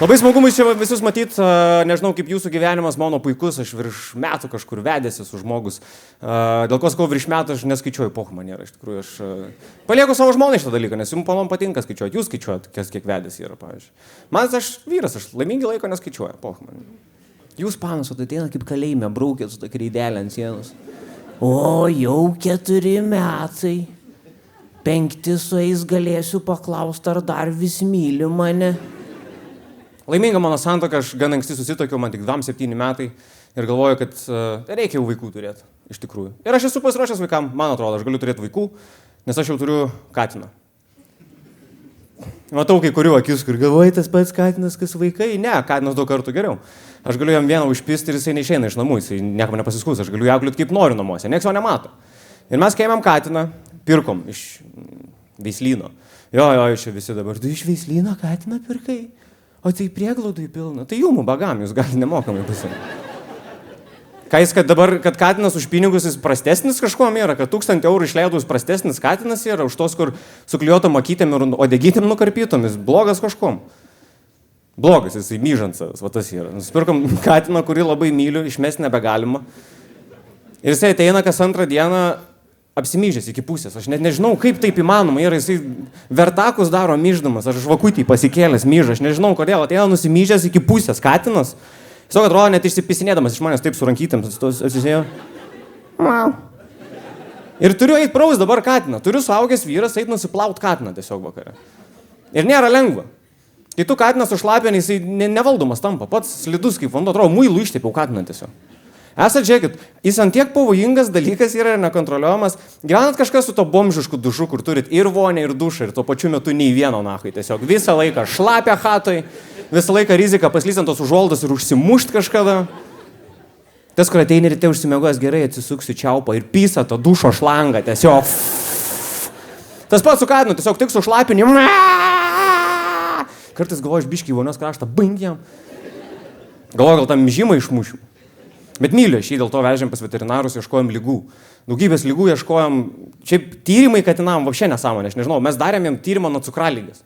Labai smagu čia visus matyt, nežinau kaip jūsų gyvenimas, mano puikus, aš virš metų kažkur vedėsi su žmogus. Dėl ko sakau virš metų aš neskaičiuoju, man nėra, iš tikrųjų aš palieku savo žmonai šitą dalyką, nes jums man patinka skaičiuoti, jūs skaičiuojat, kiek vedėsi yra, pavyzdžiui. Man aš vyras, aš laimingi laiko neskaičiuoju, man. Jūs panusot ateina kaip kalėjime, braukėt su tą kreidelę ant sienos. O, jau 4 metai. 5 sueis galėsiu paklausti, ar dar vis myli mane. Laiminga mano santuoka, aš gan anksti susitokiau, man tik 27 metai ir galvoju, kad reikia jau vaikų turėti, iš tikrųjų. Ir aš esu pasiruošęs vaikam, man atrodo, aš galiu turėti vaikų, nes aš jau turiu katiną. Matau kai kurių akis, kur galvoji tas pats katinas, kas vaikai. Ne, katinas 2 kartų geriau. Aš galiu jam vieną užpisti ir jisai neišeina iš namų, jisai niekam nepasiskūs, aš galiu jį auklėti kaip noriu namuose, nieks jo nemato. Ir mes kai ėmėm katiną, pirkom iš veislyno. Jo, čia visi dabar, tu iš veislyno katiną pirkai? O tai prieglaudai pilna, tai jumų bagam, jūs gali nemokamai pasiimti. Ką jis, kad dabar, kad katinas už pinigus jis prastesnis kažkuom yra, kad 1000 eurų išleidus prastesnis katinas yra, už tos, kur suklijuotom akytėm ir odegytėm nukarpytom, jis blogas kažkuom. Blogas, jisai myžansas, va tas yra. Nusipirkom katiną, kurį labai myliu, išmesti nebegalima. Ir jisai ateina kas 2 dieną apsimyžęs iki pusės. Aš net nežinau, kaip taip įmanoma yra, jisai vertakus daro myždamas, aš žvakutį pasikėlęs myžą, aš nežinau kodėl, ateina nusimyžęs iki pusės katinas. Tiesiog atrodo net išsipisinėdamas iš manęs taip su rankytėm, atsisėjo. Wow. Ir turiu eit praus dabar katiną, turiu suaugęs vyras eit nusiplaut katiną tiesiog vakare. Ir nėra lengva. Kai tu katiną sušlapini, jisai nevaldomas tampa, pats slidus kaip vanduo, atrodo, muilu ištėpiau katiną tiesiog. Esat, žiūrėkit, jis ant tiek pavojingas dalykas yra ir nekontroliuojamas. Gyvenat kažkas su to bomžišku dušu, kur turit ir vonę, ir dušą, ir tuo pačiu metu nei vieno nahui. Tiesiog visą laiką šlapia chatoj, visą laiką rizika paslysant tos užuoldos ir užsimušt kažkada. Tas, kur ateini ryte užsimegojęs gerai, atsisuksiu čiaupą ir pysa to dušo šlangą, tiesiog. Tas pats su katinu, tiesiog tik su šlapiniu. Kartais galvoju, iš biškį į vonios kraštą, bangiam. Galvoju, gal tam žymą išmušiu. Bet myliu aš jį, dėl to vežėm pas veterinarus, ieškojom lygų. Daugybės lygų ieškojom. Šiaip tyrimai katinam, vapšė nesąmonė, aš nežinau, mes darėm jam tyrimą nuo cukralygės.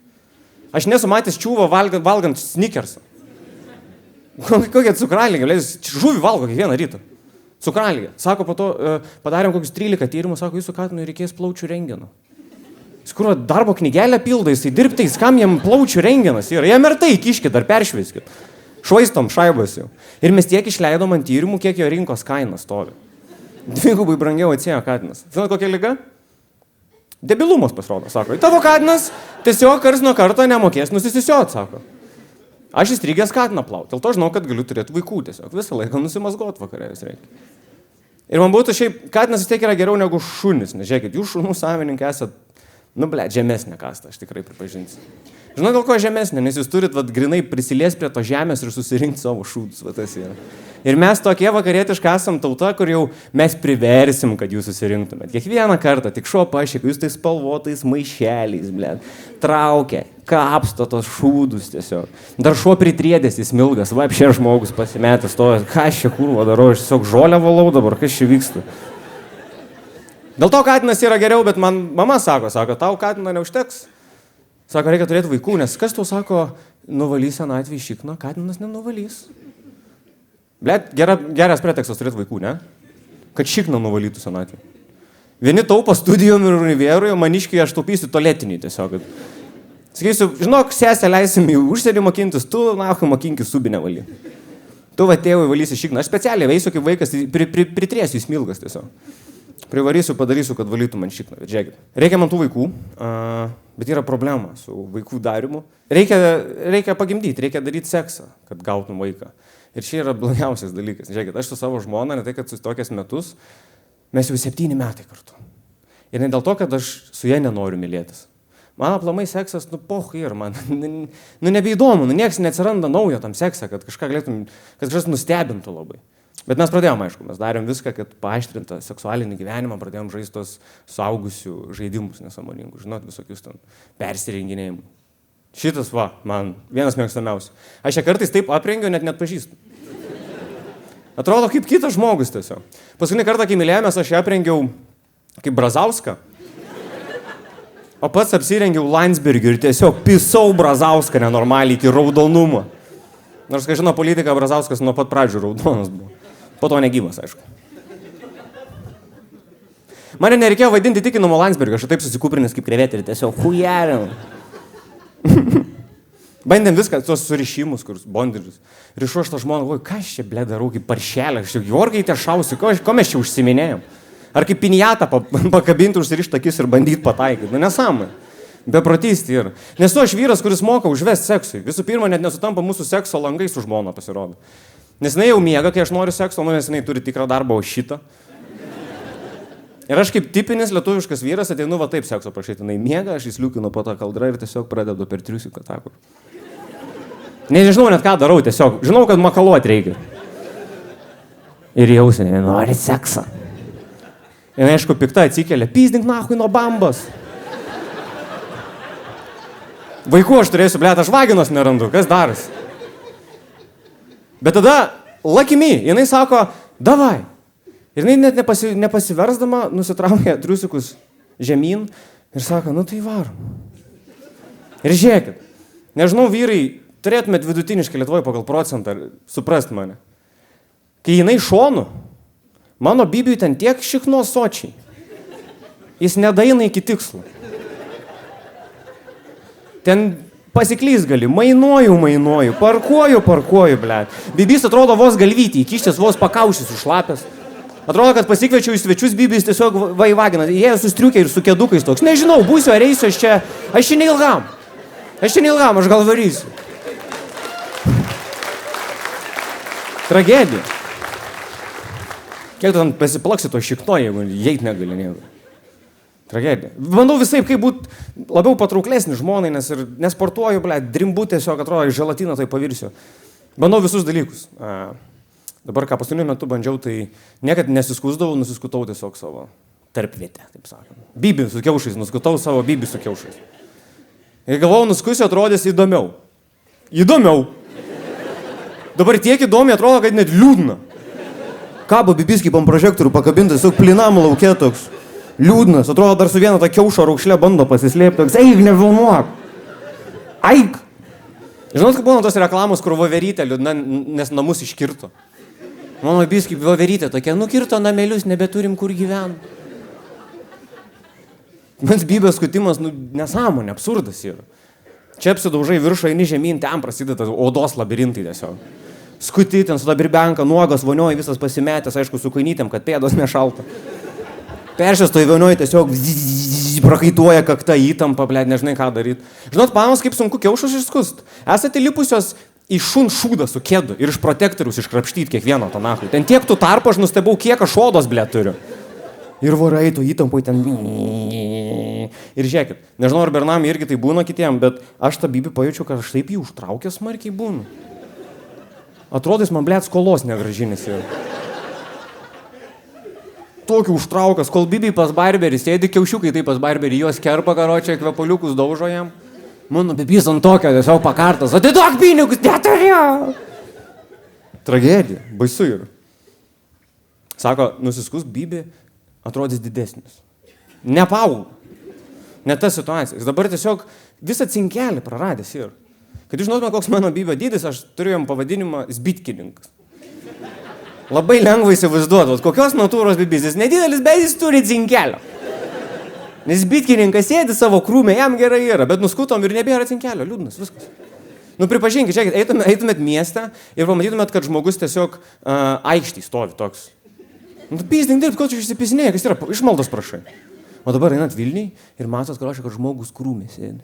Aš nesu matęs čiūvą valgant snickersą. Kokia cukralygė, žuvį valgo kiekvieną rytą. Cukralygė. Sako, po to padarėm kokius 13 tyrimų, sako, jūsų katinui reikės plaučių rentgeno. Jis kur darbo knygelę pildo, jisai dirbtais, kam jam plaučių rentgenas yra. Jam ir tai kiškit, dar peršveiskit. Švaistom šaibas jau. Ir mes tiek išleidom ant tyrimų, kiek jo rinkos kaina stovi. 2 gubai brangiau atsėjo katinas. Žinot, kokia liga? Debilumas pasirodo, sako. Tavo katinas tiesiog karts nuo karto nemokės nusisisiot, sako. Aš įstrigęs katiną plaut. Dėl to žinau, kad galiu turėti vaikų tiesiog. Visą laiką nusimasgot vakarėjus reikia. Ir man būtų šiaip, katinas vis tiek yra geriau negu šunis. Nes žiūrėkit, jūs šunų savininkai esat, žemesnė kasta, aš tikrai pripažinsiu. Žinau, dėl ko žemesnė, nes jūs turit grinai prisiliesti prie to žemės ir susirinkti savo šūdus, tas yra. Ir mes tokie vakarietiškai esam tauta, kur jau mes priversim, kad jūs susirinktumėt. Kiekvieną kartą, tik šuo pašėka, jūs tais spalvotais maišeliais, traukia, kapsto tos šūdus tiesiog. Dar šuo pritriedęs, jis milgas, apšė žmogus pasimetęs, stojas, ką aš čia kurva darau, aš tiesiog žolę valau dabar, kas čia vyksta. Dėl to katinas yra geriau, bet man mama sako, tau katino neužteks. Sako, reikia turėti vaikų, nes kas tau sako, nuvalys senatvį šikną, katinas nenuvalys. Blet, geras pretekstas turėti vaikų, ne? Kad šikną nuvalytų senatvį. Vieni taupo studijom ir univeroje, maniškiai aš taupysiu tualetinį tiesiog. Sakysiu, žinok, sesę leisim į užsienį mokintis, tu, mokinkis subinę valy. Tu tėvui valysi šikną. Aš specialiai veisiu kaip vaikas, pritriesiu į smilgas tiesiog. Privarysiu, padarysiu, kad valytų man šikną. Bet žiūrėkit, reikia man tų vaikų, bet yra problema su vaikų darimu. Reikia pagimdyti, reikia daryti seksą, kad gautum vaiką. Ir čia yra blogiausias dalykas. Žiūrėkit, aš su savo žmona, ne tai, kad su tokias metus, mes jau 7 metai kartu. Ir ne dėl to, kad aš su ja nenoriu mylėtis. Man aplamai seksas, ir man, nebeįdomu, nieks neatsiranda naujo tam seksą, kad kažkas nustebintų labai. Bet mes pradėjom, aišku, mes darėm viską, kad paaštrintą seksualinį gyvenimą, pradėjom žaisti tos suaugusių žaidimus nesąmoningus, žinot, visokius ten persirenginėjimų. Šitas, man vienas mėgstamiausių. Aš ją kartais taip aprengiu, net pažįstu. Atrodo kaip kitas žmogus tiesiog. Paskutinį kartą, kai mylėjomės, aš ją aprengiau kaip Brazauską. O pats apsirengiau Landsbergiu ir tiesiog pisau Brazauską nenormaliai iki raudonumo. Nors, kai žino politiką, Brazauskas nuo pat pradžių raudonas buvo. Po to negyvas, aišku. Mane nereikėjo vaidinti Tikinu Landsbergį, aš taip susikūprinęs kaip krevetė ir tiesiog hujarim. Bandėm viską, tuos surišimus, kur bondidžius. Rišu aš tą žmoną, galvoju, ką aš čia, ble, darau, kaip paršelė, aš jau jorgai te šausiu, ko mes čia užsiminėjom? Ar kaip pinijatą pakabinti, užsirišti akis ir bandyti pataikyti? Nu, nesąmonė. Beprotystė yra. Nesu aš vyras, kuris moka užvesti seksui. Visų pirma, net nesutampa mūsų sekso langai su žmona, pasirodo. Nes jinai jau miega, kai aš noriu sekso, nes jinai turi tikrą darbą, o šitą. Ir aš kaip tipinis lietuviškas vyras ateinu va taip sekso prašyti. Jinai miega, aš įsliukinu po tą kaldrą ir tiesiog pradedu per triusiką takur. Nežinau net ką darau, tiesiog. Žinau, kad makaluot reikia. Ir jausinė, nori seksą. Ir aišku, pikta atsikelia, pyzdink nahui nuo bambos. Vaikų aš turėsiu, blėt, aš vaginos nerandu, kas daras? Bet tada, lucky me, jinai sako, davai. Ir jinai net nepasiversdama nusitraukia triusikus žemyn ir sako, nu tai varom. Ir žiūrėkit, nežinau, vyrai, turėtumėt vidutiniškai Lietuvoje pagal procentą suprast mane. Kai jinai šonu, mano bibiui ten tiek šiknos sočiai. Jis nedaina iki tikslo. Ten pasiklys gali, mainuoju, parkuoju, blėt. Bibys atrodo vos galvyti, įkištis vos pakaušys užšlapęs. Atrodo, kad pasikviečiau į svečius, bibys tiesiog vaivagina. Jie sustriukia ir su kedukais toks. Nežinau, būsiu ar eisiu, aš čia neilgam. Aš gal varysiu. Tragedija. Kiek tu ten pasiplaksi to šikno, jeigu jeit negali nieko. Tragedija. Bandau visai, kaip būt labiau patrauklesnis žmonai, nes ir nesportuoju, drimbu tiesiog, atrodo, iš želatiną tai pavirsiu. Bandau visus dalykus. Dabar, ką paskutiniu metu bandžiau, tai niekad nesiskusdavau, nusiskutau tiesiog savo tarpvietę, taip sakant. Bibį su kiaušais, nuskutau savo bibį su kiaušais. Ir galvojau, nuskusiu atrodys įdomiau. Dabar tiek įdomiai atrodo, kad net liūdna. Kabo bibis kaip ant prožektorių pakabintas, tiesiog plinam lauke toks. Liūdnas, atrodo, dar su viena ta kiaušo raukšlė bando pasislėpti, toks, eik, nevilmuok. Eik. Žinot, kaip būna tos reklamos, kur voverytė liūdna, nes namus iškirto. Mano bibis kaip voverytė tokia, nukirto namelius, nebeturim kur gyventi. Mans bibės skutimas, nesąmonė, absurdas yra. Čia apsidaužai viršų, eini žemyn, ten prasideda odos labirintai tiesiog. Skuti, ten su ta birbenka, nuogas, vonioji, visas pasimetęs, aišku, su kainytėm, kad pėdos nešalta. Peršėstoji vonioji tiesiog prakaituoja kakta įtampa, blėt, nežinai ką daryti. Žinot, panos, kaip sunku kiaušus išskust. Esate lipusios į šun šūdą su kėdu ir iš protektorius iškrapštyti kiekvieno to nahui. Ten tiek tų tarpų aš nustebau, kiek aš odos, blėt, turiu. Ir vorai to įtampoj ten. Ir žiūrėkit, nežinau, ar Bernamai irgi tai būna kitiem, bet aš tą bibį pajaučiu, kad aš taip jį užtraukęs smarkiai būnu. Atrodys man, blėt, skolos negražinis yra. Tokį užtraukęs, kol bibiai pas barberį, sėdi kiaušiukai taip pas barberį, juos kerpa, karočią, kvepaliukus daužo jam. Mano bibys ant tokio, tiesiog pakartas, atiduok pinigus, neturiu. Tragedija, baisu yra. Sako, nusiskus bibį, atrodys didesnis. Nepaaugo. Ne ta situacija. Jis dabar tiesiog visą cinkelį praradęs yra. Kad žinotume, koks mano bibio dydis, aš turiu jam pavadinimą zbitkininkas. Labai lengva įsivaizduoti, kokios natūros bibis. Jis nedidelis, bet jis turi cinkelio. Nes zbitkininkas sėdi savo krūmę, jam gerai yra, bet nuskutom ir nebėra cinkelio. Liūdnas, viskas. Pripažinkit, žiūrėkit, eitumėt miestą ir pamatytumėt, kad žmogus tiesiog aikštį stovi toks. Pyzdink dirbti, ko čia išsipisinėja, kas yra, išmaldos prašai. O dabar einat Vilniui ir matot, kad žmogus krūmė sėdi.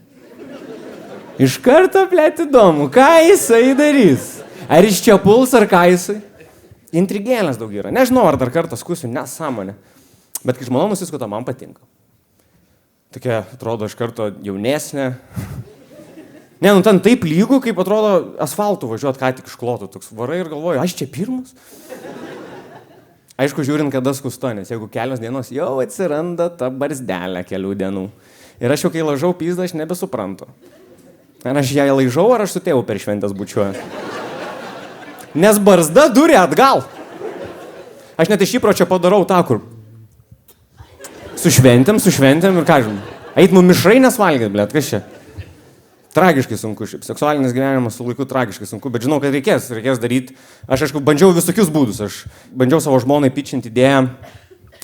Iš karto, blėt, įdomu, ką jisai darys? Ar iš čia puls, ar ką jisai? Intrigėlės daug yra. Nežinau, ar dar kartą skusiu, nesąmonė. Bet kai žmona nusiskuta, man patinka. Tokia, atrodo, iš karto jaunesnė. Ne, ten taip lygu, kaip atrodo asfaltų važiuot, ką tik išklotų. Toks varai ir galvoju, aš čia pirmas? Aišku, žiūrint, kada skusta, nes jeigu kelios dienos jau atsiranda ta barzdelė kelių dienų. Ir aš jau kai lažau pizdą, aš nebesuprantu. Ar aš ją laižau, ar aš su tėvu per šventės bučiuoju. Nes barzda duri atgal. Aš net iš įpročio padarau tą, kur su šventėm ir ką žinau. Eit mišrainės valgyt, blėt, kas čia? Tragiškai sunku, šiaip seksualinis gyvenimas su laiku tragiškai sunku, bet žinau, kad reikės daryti. Aš, aišku, bandžiau visokius būdus. Aš bandžiau savo žmonai pitchinti idėją.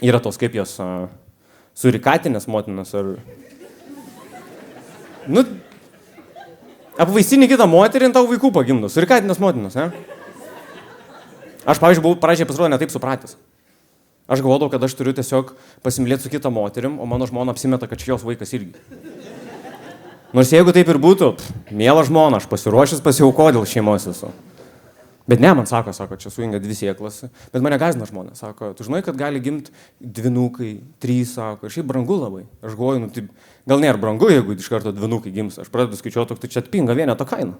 Yra tos, kaip jos surikatinės motinas ar... Nu, apvaisini kitą moterį ir tau vaikų pagimdo. Surikatinės motinas, ne? Aš, pavyzdžiui, buvau pradžiai pasirodo netaip supratęs. Aš galvodavau, kad aš turiu tiesiog pasimylėti su kita moterim, o mano žmona apsimeta, kad čia jos vaikas irgi. Nors jeigu taip ir būtų, miela žmona, aš pasiruošęs pasiaukoti dėl šeimos esu. Bet ne, man sako, čia sujungia 2 sėklas. Bet mane gąsdina žmonės. Sako, tu žinai, kad gali gimti 2, 3, sako. Ir šiaip brangu labai. Aš galvoju, nu, tai gal nėra brangu, jeigu iš karto 2 gims. Aš pradedu skaičiuoti, tai čia atpinga vieneto kaina.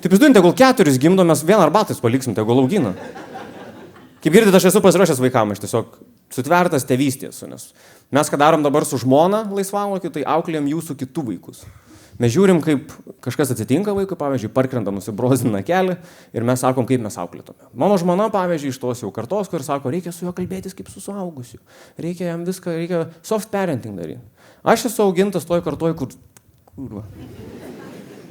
Taip įsivaizduojant, tegul 4 gimdo, mes vieną arbatais paliksim, tegul augina. Kaip girdite, aš esu pasiruošęs vaikam, aš tiesiog sutvertas tėvystės. Nes mes, ką darom dabar su žmona laisvalaikiu, tai auklėjam jūsų kitų vaikus. Mes žiūrim, kaip kažkas atsitinka vaikui, pavyzdžiui, parkrenta, nusibrozina kelią ir mes sakom, kaip mes auklėtume. Mano žmona, pavyzdžiui, iš tos jau kartos, kur sako, reikia su juo kalbėtis kaip su suaugusiu. Reikia jam viską, reikia soft parenting daryti. Aš esu augintas toj kartoj, kur...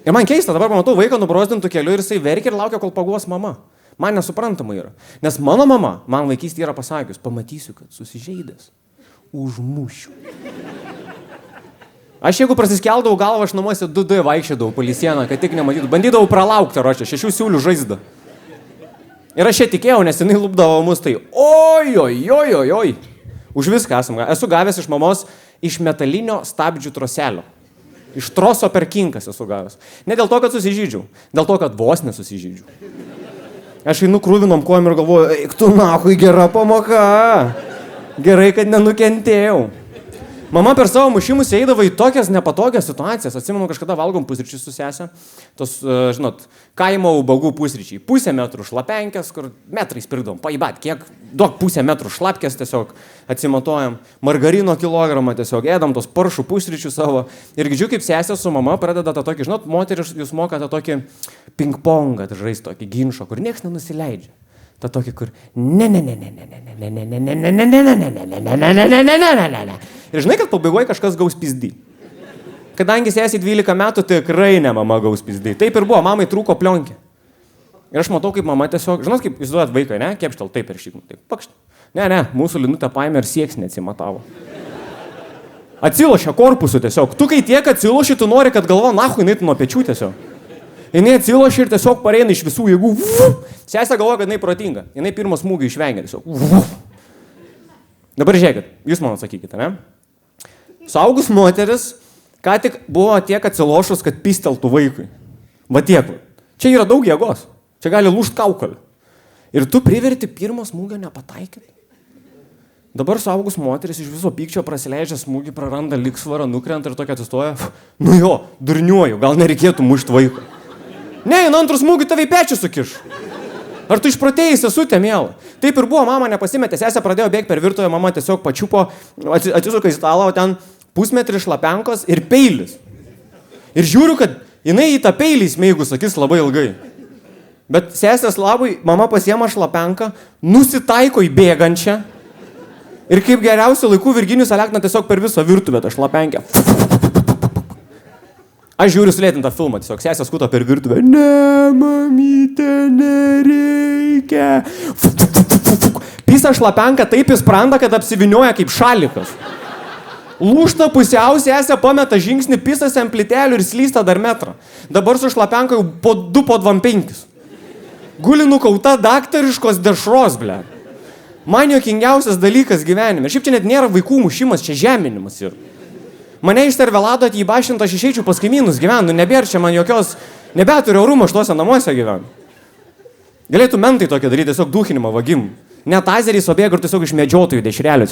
Ir man keista, dabar matau vaiką nubrozdintų keliu ir jisai verkia ir laukia, kol paguos mama. Man nesuprantama yra. Nes mano mama, man vaikystėje yra pasakius, pamatysiu, kad susižeidęs, užmušiu. Aš jeigu prasiskeldavau galvą, aš namuose 2D vaikščiodavau palei sieną, kad tik nematytų. Bandydavau pralaukti, ročia, 6 siūlių žaizdą. Ir aš čia tikėjau, nes jinai lupdavo mus tai. Oi. Už viską esam. Esu gavęs iš mamos iš metalinio stabdžių troselio. Iš troso per kinkas esu gavęs. Ne dėl to, kad susižydžiau. Dėl to, kad vos nesusižydžiau. Aš einu krūvinom kojom ir galvoju, eik tu nahui, gera pamoka. Gerai, kad nenukentėjau. Mama per savo mušimus eidavo į tokias nepatogias situacijas. Atsimenu, kažkada valgom pusryčius su sese. Tos, žinot, kaimo ubagų pusryčiai. 0,5 metrų šlapenkės, kur metrais pirkdom. Paibat, kiek, duok 0,5 metrų šlapkės tiesiog atsimatuojam. Margarino kilogramą tiesiog ėdam tos paršų pusryčių savo. Ir girdžiu, kaip sesė su mama pradeda tą tokį, žinot, moteris, jūs mokate tokį ping-pongą, žaist tokį ginčą, kur nieks nenusileidžia. Ta tokia, kur ir žinai, kad pabaigoje kažkas gaus pizdį. Kadangi sesiai 12 metų, tikrai ne mama gaus pizdį. Taip ir buvo, mamai trūko plionkė. Ir aš matau, kaip mama tiesiog, žinot, kaip jūs duodat vaiką, ne? Kepštel, taip ir šiknu, taip, pakšt. Ne, mūsų linutę paėmė ir sieks neatsimatavo. Atsilošia korpusu tiesiog. Tu kai tiek atsiloši, tu nori, kad galva nahui naitų nuo pečių tiesiog. Jinai atsilošia ir tiesiog pareina iš visų jėgų. Sesė galvoja, kad jinai protinga. Jinai pirmą smūgį išvengia tiesiog. Dabar žiūrėkit, jūs man atsakykite, ne? Suaugus moteris, ką tik buvo tiek atsilošus, kad pisteltų vaikui. Va tiek. Čia yra daug jėgos. Čia gali lūžt kaukolį. Ir tu priverti pirmo smūgio nepataikyti. Dabar suaugus moteris iš viso pykčio prasileidžia smūgį, praranda lygsvarą, nukrenta ir tokia atsistoja. Nu jo, durniuoju, gal nereikėtų mušti vaiką. Ne, į antrų smūgį tave į pečių sukiš. Ar tu išprotėjai sesutė, miela? Taip ir buvo, mama nepasimetė, sesė pradėjo bėgti per virtuvę, mama tiesiog pačiupo, atsisuka į stalą, o ten pusmetrį šlapenkos ir peilis. Ir žiūriu, kad jinai į tą peilį smeigus akis labai ilgai. Bet sesės labai, mama pasiema šlapenką, nusitaiko į bėgančią ir kaip geriausiu laiku Virginijus Alekna tiesiog per visą virtuvę tą šlapenkę. Aš žiūriu sulėtintą filmą, tiesiog sesė skuto per virtuvę. Ne, mamytė, nereikia. Pisa šlapenka taip įspranda, kad apsivinioja kaip šalikas. Lūžta pusiau, sesė pameta žingsnį, pisas ant plytelių ir slysta dar metrą. Dabar su šlapenka jau po 2 po 25. Guli nukauta daktariškos dešros, ble. Man juokingiausias dalykas gyvenime. Šiaip čia net nėra vaikų mušimas, čia žeminimas yra. Mane iš servelado atjybašinto aš išeičiau pas kaimynus gyvenu, nebėr čia man jokios, nebeturiu orumo štuose namuose gyvenu. Galėtų mentai tokia daryti, tiesiog duchinimą vagim. Net azeriais obėga ir tiesiog iš medžiotojų dešrelio,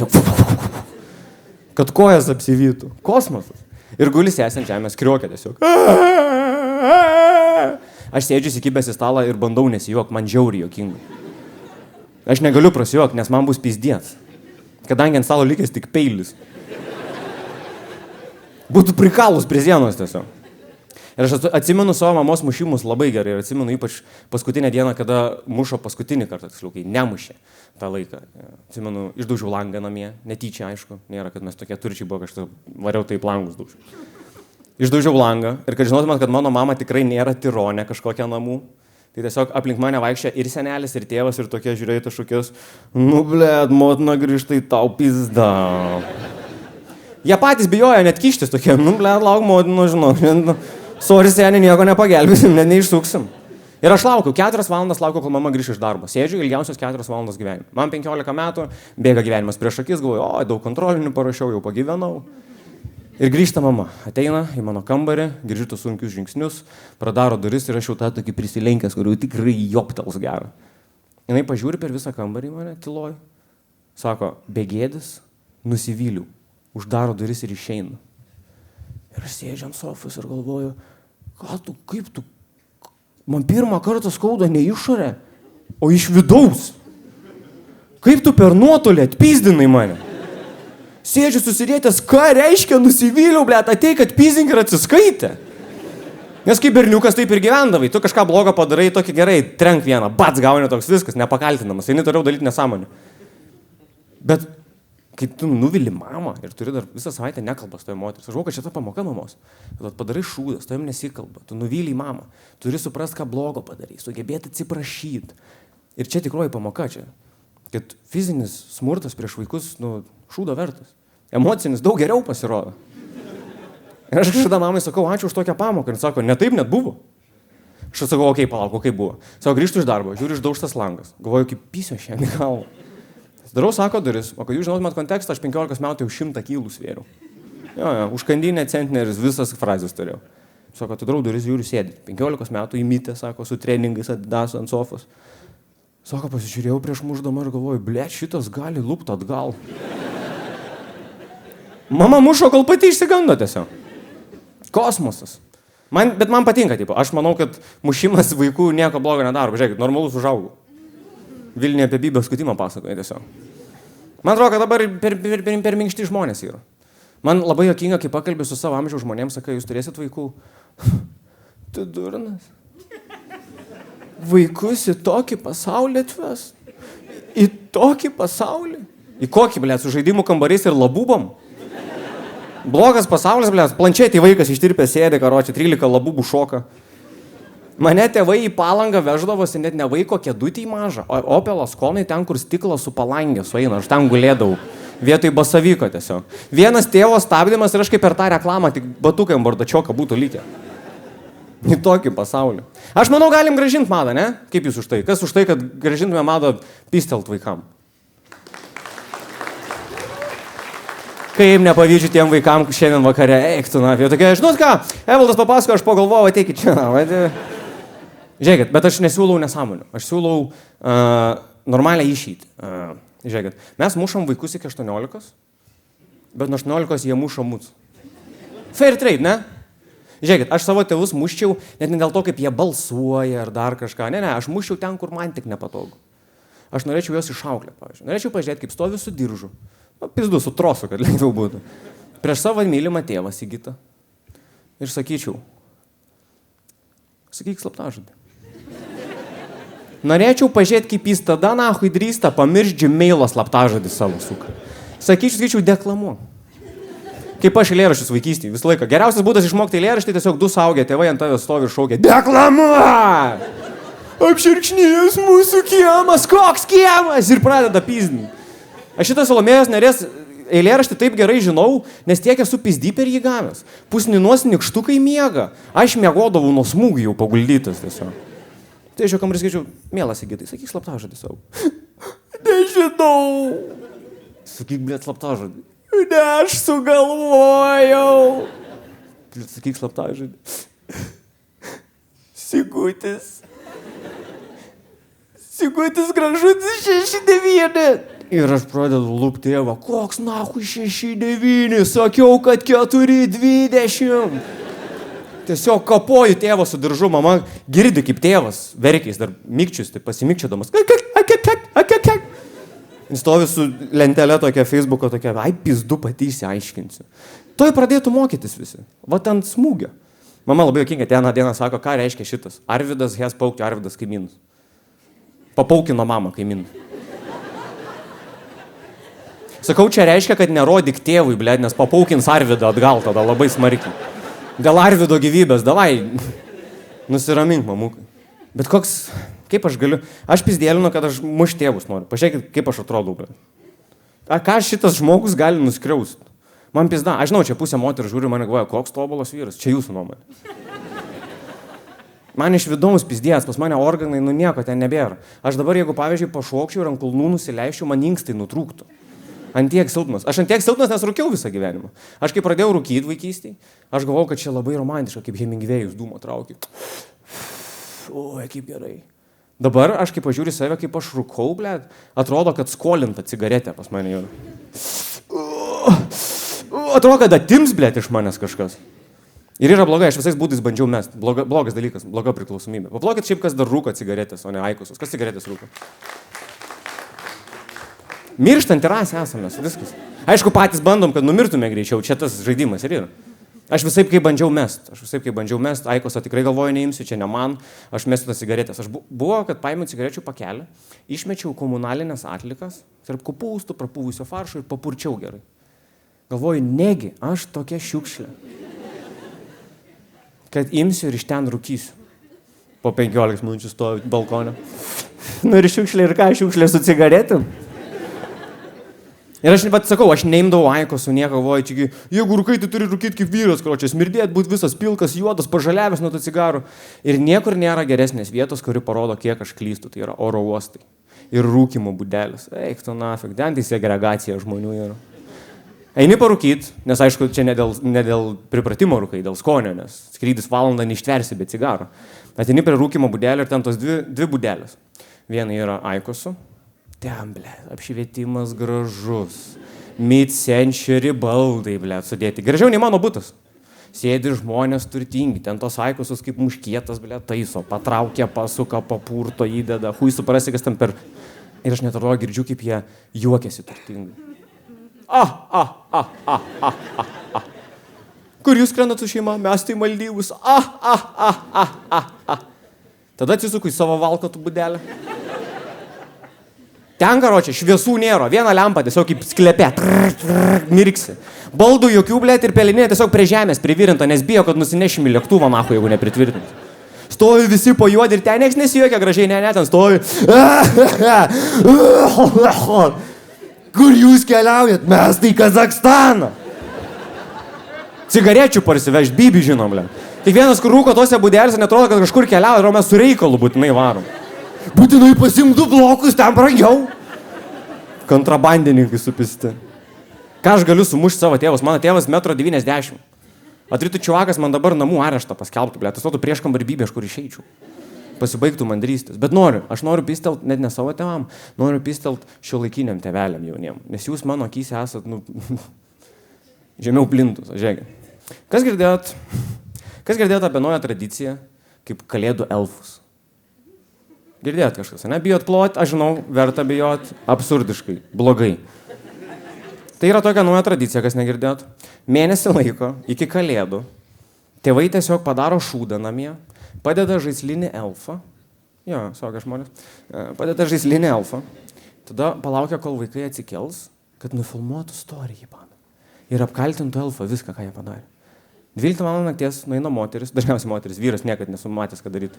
kad kojas apsivytų. Kosmosas. Ir guli sesė ant žemės, kriokė tiesiog. Aš sėdžiu įsikibęs į stalą ir bandau nesijuok, man žiauriai juokinga. Aš negaliu prasijuok, nes man bus pizdės. Kadangi ant stalo likęs tik peilis. Būtų prikalus prie sienos tiesiog. Ir aš atsimenu savo mamos mušimus labai gerai ir atsimenu ypač paskutinę dieną, kada mušo paskutinį kartą, tiksliau, kai nemušė tą laiką. Atsimenu, išdaužiau langą namie, netyčia, aišku, nėra, kad mes tokie turčiai buvo, kažkas variau taip langus daužiau. išdaužiau langą ir kad žinotumėt, kad mano mama tikrai nėra tironė kažkokia namų. Tai tiesiog aplink mane vaikščia ir senelis, ir tėvas, ir tokie žiūrėjai tašukius. Nu, blėd, motina grįžta į tau pizdą. Jie patys bijojo net kištis tokie. Nu, blėd, lauk motina, žinok. Sorry, seniai, nieko nepagelbėsim, net neišsuksim. Ir aš laukiu, 4 valandas laukiu, kol mama grįš iš darbo. Sėdžiu ilgiausios 4 valandos gyvenime. Man 15 metų, bėga gyvenimas prieš akis, galvoju, o, daug kontrolinių parašiau, jau pagyvenau. Ir grįžta mama, ateina į mano kambarį, girdžiu tus sunkius žingsnius, pradaro duris ir aš jau tą tokį prisilenkęs, kur jau tikrai joptels gerą. Jinai pažiūri per visą kambarį mane, tyloj. Sako, begėdis, nusivyliu, uždaro duris ir išeina. Ir aš sėdžiu ant sofos ir galvoju, kaip tu, man pirmą kartą skauda ne išorė, o iš vidaus. Kaip tu per nuotolį atpizdinai mane? Sėdžiu susirietęs, ką reiškia nusivyliau, blėt, ateik atpizink ir atsiskaitė. Nes kaip berniukas taip ir gyvendavai, tu kažką blogo padarai, tokį gerai, trenk vieną, bats gauni toks viskas, nepakaltinamas, eini toliau daryti nesąmonę. Bet kai tu nuvili mamą ir turi dar visą savaitę nekalbas toje moteris, aš žinau, kad šita pamoka mamos, kad padarai šūdas, tavim nesikalba, tu nuvyliai mamą, turi suprast, ką blogo padarai, sugebėti atsiprašyti. Ir čia tikroji pamoka čia, kad fizinis smurtas prieš vaikus, šūdo vertas. Emocinis daug geriau pasirodo. Ir aš kažkada mamai sakau, ačiū už tokią pamoką. Ir sako, ne taip net buvo. Aš sakau, okei, palauk, kaip buvo. Sako, grįžtu iš darbo, žiūriu išdaužtas langas. Galvoju, kaip pysio šiandien galvo. Darau, sako, duris. O kad jūs žinotumėt kontekstą, aš 15 metų jau 100 kilų svėriau. Jo, užkandinę centneris, visas frazės turėjau. Sako, atidarau duris, žiūriu sėdi. 15 metų įmitė, sako, su treningais Adidas ant sofos. Sako, pasižiūrėjau prieš muždama ir galvoju, blėt, šitas gali lupt atgal. Mama mušo, kol pati išsigando tiesiog. Kosmosas. Bet man patinka, tipo. Aš manau, kad mušimas vaikų nieko blogo nedaro. Žiūrėkit, normalus užaugau. Vilniuje apie Bybės skutimą pasakoja tiesiog. Man atrodo, kad dabar per minkšti žmonės yra. Man labai juokinga, kai pakalbė su savo amžiaus žmonėms, sakai, jūs turėsit vaikų. Tu durnas. Vaikus į tokį pasaulį atves. Į tokį pasaulį. Į kokį, blėt, su žaidimų kambariais ir labubom. Blogas pasaulis, blėt, planšetį vaikas ištirpė sėdė, karočią, 13 labubų šoka. Mane tėvai į Palangą veždavosi net ne vaiko kėdutį mažą, o Opelas Konai ten, kur stiklas su palangė sueina, aš ten gulėdavau. Vietoj basavyko tiesiog. Vienas tėvo stabdymas ir aš kaip per tą reklamą, tik batukai ant bardačioką būtų likę. Į tokį pasaulį. Aš manau, galim grąžinti madą, ne? Kaip jūs už tai? Kas už tai, kad grąžintume madą pistelt vaikam? Kaip nepavydžiu tiem vaikam šiandien vakare, eiktų, na, apie tokia, žinot ką, Evaldas papasako, aš pagalvojau, ateikit čia, Žiūrėkit, bet aš nesiūlau nesąmonių, aš siūlau normalią išeitį. Žiūrėkit, mes mušam vaikus iki 18, bet nuo 18 jie muša mus. Fair trade, ne? Žiūrėkit, aš savo tėvus muščiau net ne dėl to, kaip jie balsuoja ar dar kažką. Ne, aš muščiau ten, kur man tik nepatogu. Aš norėčiau juos išauklėti, pavyzdžiui. Norėčiau pažiūrėti, kaip stovi su diržu. Pizdu, su trosu, kad lengviau būtų. Prieš savo mylimą tėvą Sigitą. Ir sakyčiau, sakyk slaptažodį. Norėčiau pažiūrėti, kaip jis tada, nahui, drįsta pamiršti Gmailo slaptažodį savo suką. Sakyčiau, deklamuok. Kaip aš eilėraščius vaikystėje visą laiką. Geriausias būdas išmokti eilėraštį, tiesiog du suaugę tėvai ant tavęs stovi ir šaukia deklamuok! Apširkšnijęs mūsų kiemas, koks kiemas! Ir pradeda pizdinti. Aš šitą Salomėjos Nėries eilėraštį taip gerai žinau, nes tiek esu pizdy per jį gavęs. Pusninuos nikštukai miega. Aš miegodavau nuo smūgių jau paguldytas tiesiog. Tai aš jau kambarį skaičiau, mielas Sigitai, sakyk slaptažodį savo. Nežinau. Sakyk, blėt, slaptažodį. Ne, aš sugalvojau. Blėt, sakyk slaptažodį. Sigutis. Sigutis gražutis 6-9. Ir aš pradedu lūpti tėvą, koks nahui 6-9, sakiau, kad 4-20. Tiesiog kapoju tėvą su diržu, mama girdi kaip tėvas, verkiais dar mikčius, tai pasimikčiodamas. Jis stovi su lentelė tokia, Facebooko tokia, ai pizdu pati įsiaiškinsiu. Toj pradėtų mokytis visi, va ant smūgio. Mama labai juokinga, vieną dieną sako, ką reiškia šitas. Arvydas has paukti, Arvydas kaimynus. Papaukino mamą kaimynus. Sakau, čia reiškia, kad nerodyk tėvui, blėd, nes papaukins Arvydą atgal tada labai smarkiai. Dėl Arvido gyvybės, davai. Nusiramink, mamukai. Bet koks, kaip aš galiu, aš pizdėlinu, kad aš muš tėvus noriu. Pažiūrėkit, kaip aš atrodau, ble. A, ką šitas žmogus gali nuskriaust? Man pizda, aš žinau, čia pusė moterų žiūri, mane galvoja, koks tobulas vyras, čia jūsų nuomonė. Man iš vidaus pizdės, pas mane organai, nu nieko ten nebėra. Aš dabar, jeigu pavyzdžiui pašokčiau ir ant kulnų nusileisčiau, man inkstai nutrūktų. Antiek silpnas. Aš antiek silpnas, nes rūkiau visą gyvenimą. Aš kai pradėjau rūkyti vaikystėj, aš galvojau, kad čia labai romantiška, kaip Hemingvėjus dūmo traukia. Oi, kaip gerai. Dabar aš kaip pažiūriu save, kaip aš rūkau, blėt, atrodo, kad skolinta cigaretė pas mane jau. Atrodo, kad atims, blėt, iš manęs kažkas. Ir yra blogai, aš visais būdais bandžiau mest. Blogas dalykas, bloga priklausomybė. Paplokit šiaip, kas dar rūko cigaretės, o ne aikosus. Kas cigaretės rūko? Mirštant ir esame, viskas. Aišku, patys bandom, kad numirtume greičiau, čia tas žaidimas ir yra. Aš visaip kaip bandžiau mest, aikosą tikrai galvoju neimsiu, čia ne man, aš mesiu tas cigaretės. Aš buvo, kad paėmiau cigarečių pakelį, išmečiau komunalinės atlikas, tarp kopūstų, prapūvusio faršo ir papurčiau gerai. Galvoju, negi, aš tokia šiukšlė, kad imsiu ir iš ten rūkysiu. Po 15 minučių stoviu balkone. Nu ir šiukšlė, ir ką, šiukšlė su cigaretėm? Ir aš sakau, aš neimdavau aikosų, nieko galvoju, čiagi, jeigu rūkai, tai turi rūkyti kaip vyras, kročias, smirdėt, būt visas pilkas, juodas, pažaliavęs nuo tų cigarų. Ir niekur nėra geresnės vietos, kuri parodo, kiek aš klystu, tai yra oro uostai. Ir rūkimo būdelis. Eik tu nafik, ten tai segregacija žmonių yra. Eini parūkyt, nes aišku, čia ne dėl pripratimo rūkai, dėl skonio, nes skrydis valandą neištversi be cigaro. Ateini prie rūkimo būdelio ir ten tos dvi būdelės. Viena yra aikosų. Ten, ble, apšvietimas gražus. Mid-century baldai, ble, sudėti. Gražiau nei mano butas. Sėdi žmonės turtingi, ten tos aikosus kaip muškietas, ble, taiso, patraukia, pasuka, papurto, įdeda. Hui suprasi, kas ten per... Ir aš net atrodo girdžiu, kaip jie juokiasi turtingai. Kur jūs skrendat su šeima? Mes tai Maldyvus. Tada atsisuku į savo valkatų būdelę. Ten, karočią, šviesų nėra. Viena lempa tiesiog kaip sklepė. Mirksi. Baldų jokių, blėt, ir pelinė tiesiog prie žemės privirinta, nes bijo, kad nusinešim į lėktuvą, nahu, jeigu nepritvirtins. Stovi visi po juodi ir ten nieks nesijuokia gražiai, ne, ten stovi. Kur jūs keliaujat? Mes tai Kazakstaną. Cigarečių parsivešt, bibi žinom, blėt. Kiekvienas, kur rūko tose būdelėse, netrodo, kad kažkur keliauja, ir mes su reikalu būtinai varom. Būtinai pasimk 2 blokus, ten brangiau. Kontrabandininkai supisti. Ką aš galiu sumušti savo tėvus? Mano tėvas 1,90 m. Atrytų čiuvakas man dabar namų areštą paskelbtų, blėt. Stotų prieš kambarį bibį, aš kur išeičiau. Pasibaigtų mandrystės. Bet aš noriu pistelt net ne savo tėvam, noriu pistelt šiuolaikiniam tėveliam jauniem. Nes jūs mano akyse esat, žemiau plintus, žiūrėkit. Kas girdėjot apie naują tradiciją, kaip kalėdų elfus? Girdėjot kažkas, ne? Bijot plot, aš žinau, verta bijot, absurdiškai, blogai. Tai yra tokia nauja tradicija, kas negirdėjot. Mėnesį laiko, iki kalėdų, tėvai tiesiog padaro šūdą namie, padeda žaislinį elfą, saugia žmonės, padeda žaislinį elfą, tada palaukia, kol vaikai atsikels, kad nufilmuotų istoriją, ir apkaltintų elfą viską, ką jie padarė. 12 val. Nakties nueina moteris, dažniausiai moteris, vyras niekad nesumatęs, ką daryti.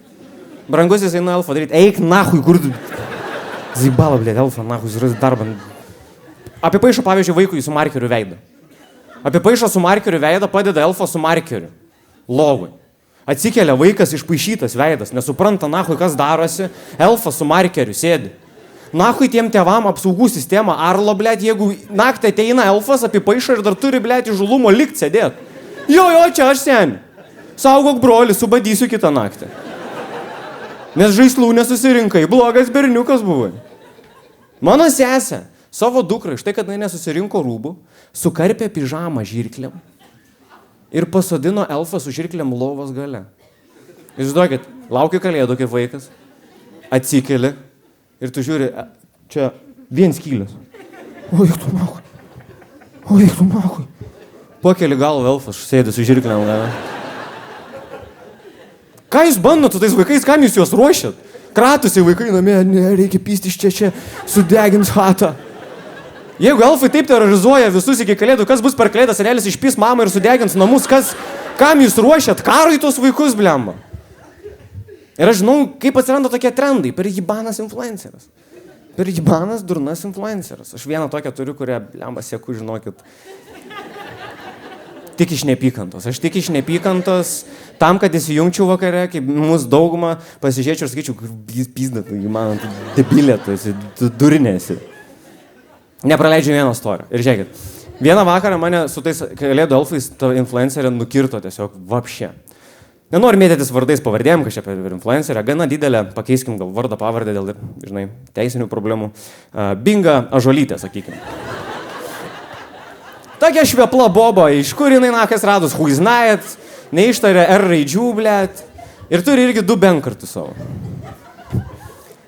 Brangusis eina elfą daryti, eik nahui, kur tu... Zibala, blėt, elfą, nahui, suras darbą. Apipaišo, pavyzdžiui, vaikui su markeriu veidą. Apipaišo su markeriu veidą, padeda elfą su markeriu. Lovui. Atsikelia vaikas išpaišytas veidas, nesupranta, nahui, kas darosi, elfas su markeriu sėdi. Nahui tiem tėvam apsaugų sistema, arlo, blėt, jeigu naktį ateina elfas, apipaišo ir dar turi, blėt, įžulumo likt sėdėt. Jo, čia aš seni. Saugok broli, subadysiu kitą naktį. Nes žaislų nesusirinkai, blogas berniukas buvai. Mano sesė savo dukrai, štai kad jinai nesusirinko rūbų, sukarpė pižamą žirklėm ir pasodino elfą su žirklėm lovos gale. Įsivaizduokit, lauki kalėdų kaip vaikas, atsikeli ir tu žiūri, čia vien skylės. Oi, tu makui. Pakeli galvą elfas, sėdi su žirklėm gale. Ką jūs bandot su tais vaikais, kam jūs juos ruošiat? Kratusi vaikai namie, reikia pysti iš čia, sudegins hatą. Jeigu elfai taip terorizuoja visus iki kalėdų, kas bus per kalėdas, senelis išpys mamą ir sudegins namus, kas Kam jūs ruošiat karui tuos vaikus, blemba? Ir aš žinau, kaip atsiranda tokie trendai. Per jibanas influenceris. Per jibanas durnas influenceris. Aš vieną tokią turiu, kurią, blemba, sieku, žinokit. Tik iš neapykantos. Aš tik iš neapykantos, tam, kad įsijungčiau vakare, kaip mūsų daugumą, pasižiūrėčiau ir sakyčiau, jis pizda, tu, man, tu debilė, tu durinėsi. Nepraleidžiu vieną istoriją. Ir žiūrėkit, vieną vakarą mane su tais kalėdų elfais ta influencerė nukirto tiesiog vapšė. Nenoriu mėtytis vardais pavardėm, kažkaip per influencerę, gana didelę, pakeiskim gal vardą pavardę dėl, žinai, teisinių problemų. Binga Ąžuolytė, sakykime. Tokia švepla boba, iš kur jinai nakas radus, huiznajat, neištarė R raidžių, blėt. Ir turi irgi 2 benkartus savo.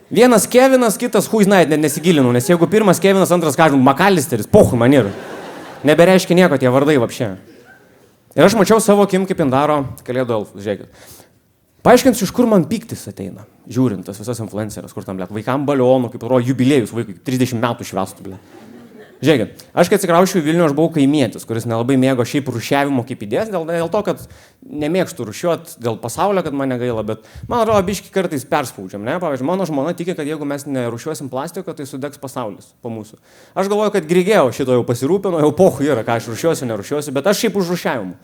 Vienas Kevinas, kitas huiznajat, net nesigilinau, nes jeigu pirmas Kevinas, antras kažkas, Makalisteris, pohui man yra. Nebereiškia nieko tie vardai vapšė. Ir aš mačiau savo akim, kaip jin daro kalėdų elfus, žiūrėkit. Paaiškinsiu, iš kur man pyktis ateina, žiūrint tas visas influenceras, kur tam, blėt, vaikam balionų, kaip atrodo, jubiliejus vaikui, 30 metų švęstų, blėt. Žiūrėkit, aš kai atsikraušiau į Vilnių, aš buvau kaimietis, kuris nelabai mėgo šiaip rūšiavimo kaip idėjas, dėl to, kad nemėgstu rūšiuot dėl pasaulio, kad mane gaila, bet man atrodo, biški kartais perspaudžiam, ne? Pavyzdžiui, mano žmona tiki, kad jeigu mes nerūšiuosim plastiko, tai sudegs pasaulis po mūsų. Aš galvoju, kad Grigeo šito jau pasirūpino, jau pohu yra, ką aš rūšiuosiu, nerūšiuosiu, bet aš šiaip už rūšiavimą.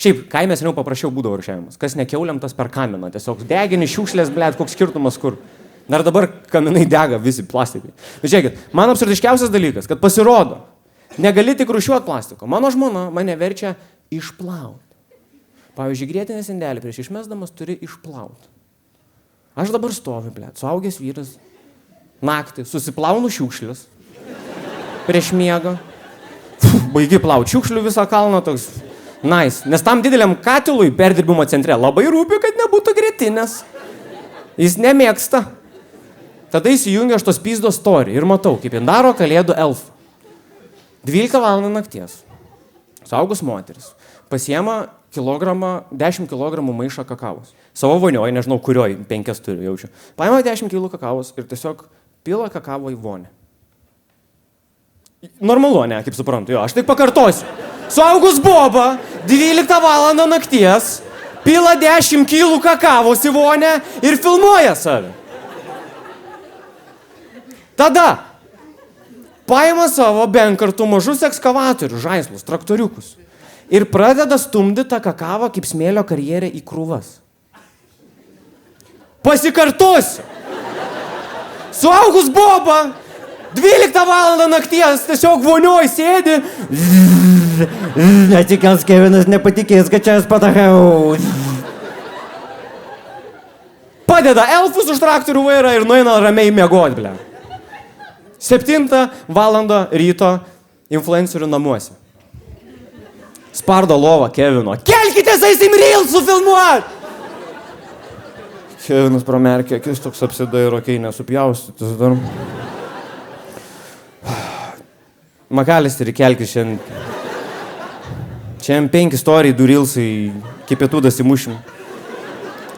Šiaip, kaime seniau paprašiau būdavo rūšiavimas. Kas nekiauliam, tas per kaminą. Tiesiog degini, šiukšlės, blėt, koks skirtumas kur. Dar dabar kaminai dega visi plastikai. Bet žiūrėkit, man absurdiškiausias dalykas, kad pasirodo, negali tik rūšiuoti plastiko. Mano žmona mane verčia išplauti. Pavyzdžiui, grietinės indelį prieš išmesdamas turi išplauti. Aš dabar stoviu, blėt, suaugęs vyras, naktį, susiplaunu šiukšlės, prieš miegą, baigi plauti šiukšlių visą kalną, toks nice. Nes tam dideliam katilui perdirbimo centre labai rūpi, kad nebūtų grietinės. Jis nemėgsta. Tada įsijungia aš tos pizdos story ir matau, kaip jin daro kalėdų elfą. 12 val. Nakties. Saugus moteris. Pasiema 10 kilogramų maišą kakavos. Savo vonioj, nežinau kurioj, 5 turiu, jaučiu. Paima 10 kilų kakavos ir tiesiog pila kakavo į vonę. Normalu, ne, kaip suprantu, jo, aš tik pakartosiu. Saugus boba, 12 val. Nakties, pila 10 kilų kakavos į vonę ir filmuoja save. Tada paima savo benkartų mažus ekskavatorius, žaislus, traktoriukus ir pradeda stumdyti tą kakavą kaip smėlio karjerę į krūvas. Pasikartosiu. Suaugus boba, 12 val. Nakties, tiesiog vonioj sėdi. Netikėls Kevinas nepatikės, kad čia aš padariau. Padeda elfus už traktorių vairą ir nueina ramiai miegot, ble. 7 val. Ryto influencerių namuose. Spardo lovą Kevino. Kelkitės, eisim reelsų filmuot! Kevinas pramerkė akis, toks apsidairo, kai nesupjaustytis dar. Makalisteri, kelkis šiandien. Šiandien 5 istorijai, 2 reelsai, iki pietų dasimušim.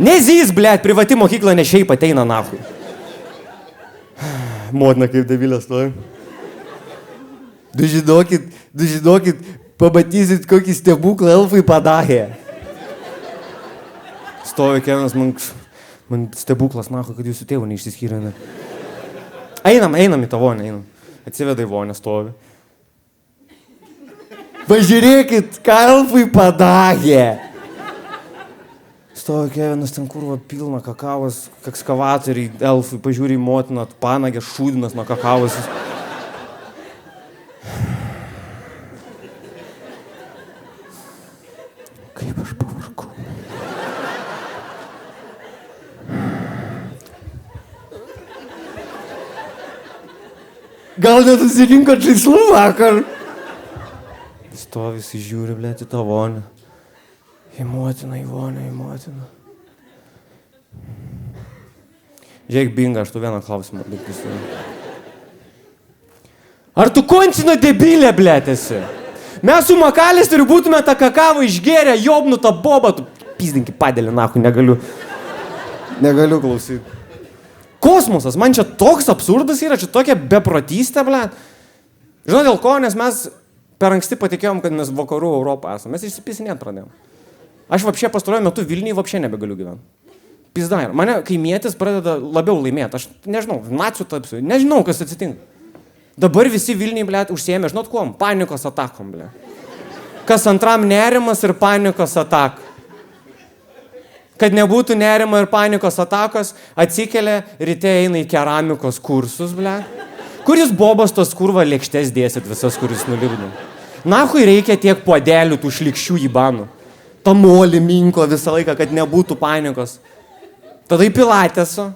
Nezys, blėt, privati mokykla ne šiaip ateina nahui. Motina kaip debilė stovi. Du žinokit, pamatysit, kokį stebuklą elfai padarė. Stovi Kevinas, man stebuklas, nahui, kad jūsų tėvų neišsiskyrė. Einam į tą vonę, einam. Atsiveda į vonę, stovi. Pažiūrėkit, ką elfai padarė. Stovi Kevinas, ten kurva pilna kakavos, ekskavatoriai, elfai, pažiūrė į motiną, panagė šūdinas nuo kakavos. Kaip aš pavargau. Gal nesusirinkot žaislų vakar? Stovi, jis žiūri, blėt, į tą vonę. Į motiną, į vonę, į motiną. Žiūrėk, Binga, aš tu vieną klausimą atlikti. Ar tu končina debilė, blėt, esi? Mes su Makalisteriu būtume tą kakavą išgėrę, jobnu tą bobą, tu pizdinki padėlį, nahui, negaliu klausyti. Kosmosas, man čia toks absurdas yra, čia tokia beprotystė, blėt. Žinau dėl ko, nes mes per anksti patikėjom, kad mes vakarų Europą esame, mes išsipisinėt pradėjom. Aš vapšė pastaruoju metu Vilniuje vapšė nebegaliu gyventi. Pizda yra. Mane kaimietis pradeda labiau laimėti. Aš nežinau, nacių tapsiu. Nežinau, kas atsitinka. Dabar visi Vilniuje, blėt, užsiėmė, žinot kuom? Panikos atakom, blėt. Kas antram nerimas ir panikos ataka. Kad nebūtų nerimo ir panikos atakos, atsikelia, ryte eina į keramikos kursus, blėt. Kuris bobas tos kurva lėkštes dėsit visas, kuris nulipdom. Nahui reikia tiek puodelių tų šlikščių įbanų. Ta molį minko visą laiką, kad nebūtų panikos. Tada į pilatesą.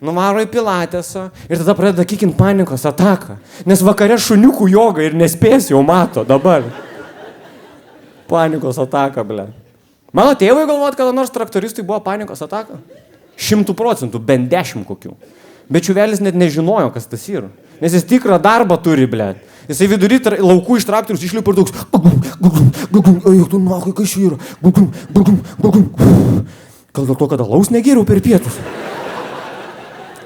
Nuvaro į pilatesą ir tada pradeda kikint panikos ataką. Nes vakare šuniukų joga ir nespės jau mato dabar. Panikos ataka, ble. Mano tėvai galvot, kada nors traktoristui buvo panikos ataka? 100%, bent 10 kokių. Bet čiuvelis net nežinojo, kas tas yra. Nes jis tikrą darbą turi, ble. Jisai vidury laukų iš traktorius išlipa ir toks. Ej, tu nahui, kas čia yra? Gal dėl to, kad alaus negėriau per pietus.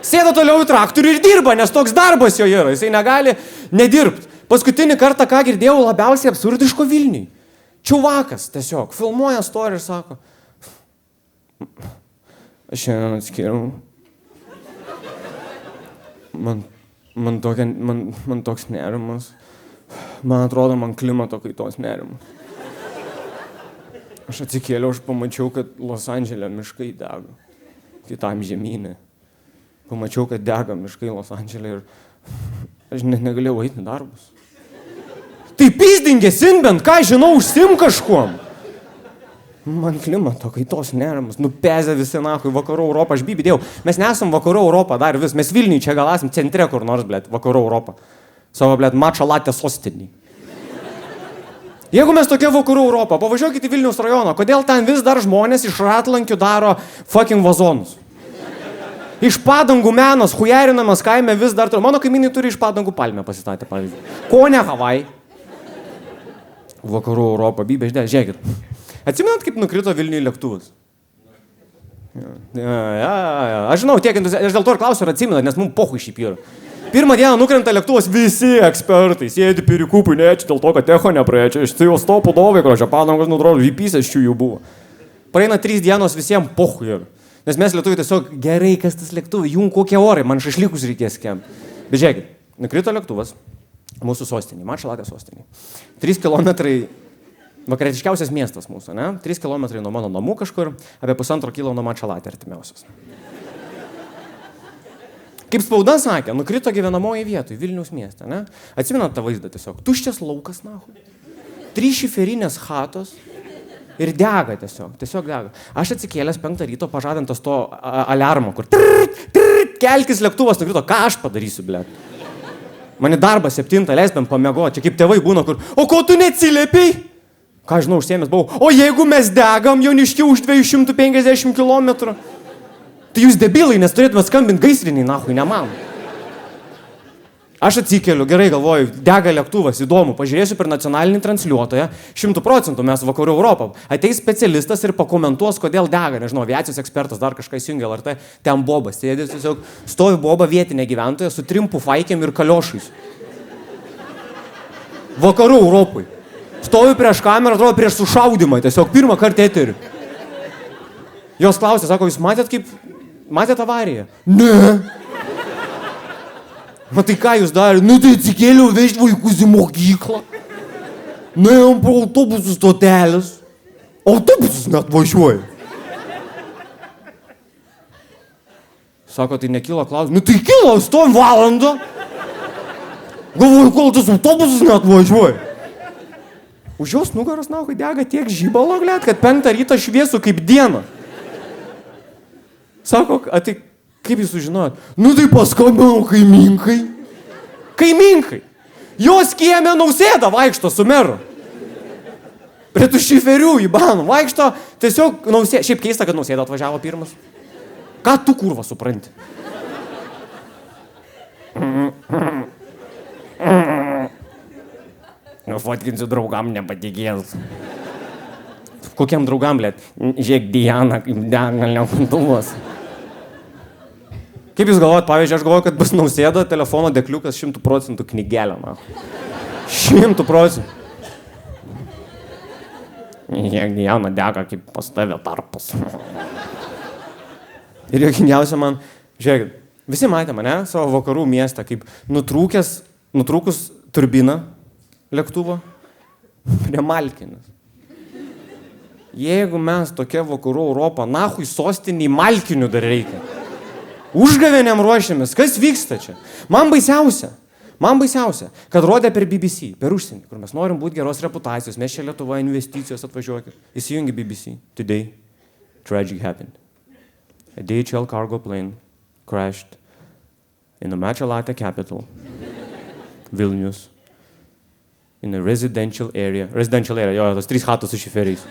Sėda toliau į traktorių ir dirba, nes toks darbas jo yra. Jisai negali nedirbti. Paskutinį kartą, ką girdėjau, labiausiai absurdiško Vilniui. Čiuvakas tiesiog filmuoja storį ir sako, aš šiandien atskiriau. Man toks nerimas. Man atrodo, man klimato kaitos nerimas. Aš atsikėliau, aš pamačiau, kad Los Andžele miškai dega. Kitam žemynė. Pamačiau, kad dega miškai Los Andžele ir aš net negalėjau eiti į darbus. Tai pizdingės bent, ką žinau, užsim kažkuom. Man klimato kaitos nerimas, nupezė visi nahui, vakarų Europą, aš bibidėjau. Mes nesam vakarų Europą dar vis, mes Vilniui čia gal esam centre kur nors, blėt, vakarų Europą. Savo, blėt, mača latė sostinį. Jeigu mes tokia vakarų Europą, pavažiuokite į Vilniaus rajoną, kodėl ten vis dar žmonės iš ratlankių daro fucking vazonus? Iš padangų menas, hujarinamas kaime vis dar turi. Mano kaimynai turi iš padangų palmę pasistatę, pavyzdžiui. Ko ne Havai? Vakarų Europą, bybė, žiūrėkit. Atsimenat, kaip nukrito Vilniuje lėktuvas? Aš žinau, aš dėl to ir klausiu, ar atsimenat, nes mums pohui šiaip yra. Pirmą dieną nukrenta lėktuvas, visi ekspertai, sėdi pirikūpai, ne, čia dėl to, kad techo nepraėjo, čia tai jau stopo dovai, čia padangos nutrodo, vypysės šių jų buvo. Praeina 3 dienos visiems pohui yra. Nes mes lietuviai tiesiog gerai, kas tas lėktuvai, jum kokie orai, man šašlykus reikės kem. Bet žiūrėkit, nukrito lėktuvas, mūsų sostinė, Mačalatė sostinė. 3 kilometrai, vakarietiškiausias miestas mūsų, ne? 3 kilometrai nuo mano namų kažkur, apie 1,5 kilo nuo Mačalatė artimiausias. Kaip spauda sakė, nukrito gyvenamoji vietoj, Vilniaus mieste, ne? Atsimenat tą vaizdą tiesiog, tuščias laukas, nahu. 3 šiferinės chatos. Ir dega tiesiog dega. Aš atsikėlęs 5 ryto pažadintas to aliarmo, kur kelkis lėktuvas nukrito, ką aš padarysiu, blėt. Mane darbas 7, leis bent pamiegoti, čia kaip tėvai būna, kur, o ko tu neatsiliepiai? Ką žinau, užsiėmęs buvau, o jeigu mes degam Jonišky už 250 km? Tai jūs debilai, nes turėtume skambinti gaisriniai, nahui, ne man. Aš atsikeliu, gerai galvoju, dega lėktuvas, įdomu, pažiūrėsiu per nacionalinį transliuotoją, 100% mes vakarų Europą. Ateis specialistas ir pakomentuos, kodėl dega, nežinau, aviacijos ekspertas, dar kažką įsijungia LRT, ten bobas, sėdės tiesiog, stovi boba vietinė gyventoja su 3 pufaikėm ir kaliošais. Vakarų Europai. Stovi prieš kamerą, atrodo prieš sušaudimą, tiesiog pirmą kartą eterį. Jos klausė, sako, jūs matėt avariją? Ne. Matai, ką jūs darė? Nu, tai atsikėliau vežti vaikus į mokyklą. Nuėjom pro autobusų stotelės. Autobusus net važiuoja. Sako, tai nekilo klausimas. Nu, tai kilo, stovim valandą. Galvoju, kol tas autobusas net važiuoja. Už jos nugaros, nahui, dega tiek žybalo, glėt, kad 5 ryto šviesų kaip diena. Sako, tai kaip jūs sužinojot? Nu tai paskambinau kaiminkai. Kaiminkai. Jos kieme Nausėda vaikšto su meru. Prie tų šiferių įbanų vaikšto tiesiog Nausėda. Šiaip keista, kad Nausėda atvažiavo pirmas. Ką tu kurva supranti? Fotkinsiu draugam, nepatikės. Kokiam draugam, blėt? Žiūrėk, Diana, kaip dega lėktuvas. Kaip jūs galvojat, pavyzdžiui, aš galvoju, kad bus Nausėda, telefono dekliukas 100% knygelė, man. 100%. Jauną dega kaip pas tave tarpas. Ir juokingiausia man, žiūrėkit, visi matė mane savo vakarų miestą, kaip nutrūkus turbiną lėktuvo prie Malkinės. Jeigu mes tokia vakarų Europą, nahui sostiniai Malkinių dar reikia. Užgavėniam ruošiamės, kas vyksta čia? Man baisiausia, kad rodė per BBC, per užsienį, kur mes norim būti geros reputacijos, mes čia Lietuva investicijos atvažiuokit. Įsijungi BBC. Today, tragic happened. A DHL cargo plane crashed in the Mačalate capital, Vilnius, in a residential area, jo, tos 3 chatos su šiferiais.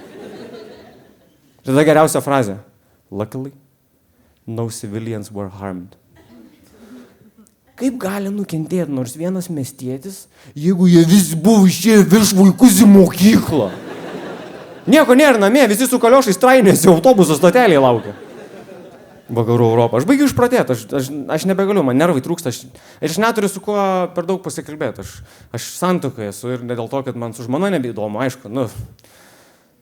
Tada geriausia frazė. Luckily, no civilians were harmed. Kaip gali nukentėti nors vienas miestietis, jeigu jie visi buvo išėję virš vaikus į mokyklą? Nieko nėra namie, visi su kaliošais trainėsi, autobuso stotelėje laukia. Vakarų Europą. Aš baigiu išpratėti, aš nebegaliu, man nervai trūksta, aš neturiu su kuo per daug pasikalbėti. Aš santuokoje esu ir ne dėl to, kad man su žmona nebeįdomu, aišku,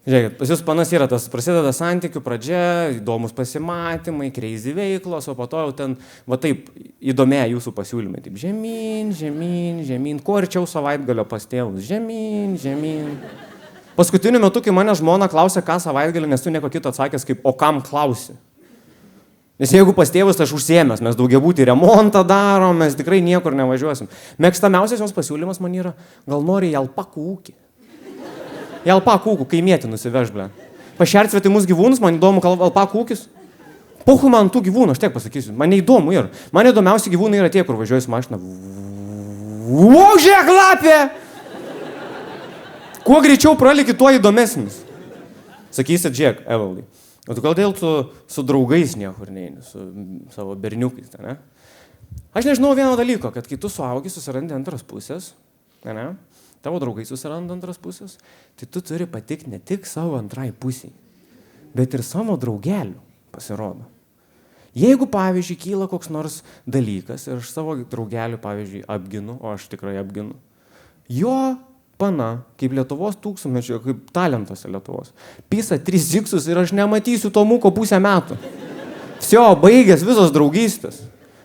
žiūrėkit, pas jūs panas yra tas, prasideda santykių pradžia, įdomus pasimatymai, crazy veiklos, o po to jau ten, va taip, įdomėja jūsų pasiūlymai. Taip, žemyn, kuo arčiau savaitgalio pas tėvus, žemyn. Paskutiniu metu, kai mane žmona klausė, ką savaitgalį, nes tu nieko kito atsakęs, kaip, o kam klausi? Nes jeigu pas tėvus, aš užsiėmęs, mes daugiabutį remontą darom, mes tikrai niekur nevažiuosim. Mėgstamiausias jos pasiūlymas man yra, gal nori į alpakų ūkį. Į alpakų ūkį, kaimietį nusiveš, ble. Pašert svetimus gyvūnus, man įdomu, alpakų ūkis. Pohu man tų gyvūnų, aš tiek pasakysiu, man neįdomu ir. Man įdomiausi gyvūnai yra tie, kur važiuoju su mašina. Žiūrėk, lapė! Kuo greičiau praliki, tuo įdomesnis. Sakysit, žiūrėk, Evaldai. O tu kodėl tu su draugais niekur neini, su savo berniukais, ne? Aš nežinau vieno dalyko, kad kai tu suaugi, susirandi antras pusės, ne? Tavo draugai susiranda antras pusės, tai tu turi patikti ne tik savo antrai pusiai, bet ir savo draugelių pasirodo. Jeigu, pavyzdžiui, kyla koks nors dalykas ir aš savo draugelių, pavyzdžiui, apginu, o aš tikrai apginu, jo pana, kaip Lietuvos tūkstantmečio, kaip talentuose Lietuvos. Pisa 3 ziksus ir aš nematysiu to mūko pusę metų. Vsio, baigęs visos draugystės.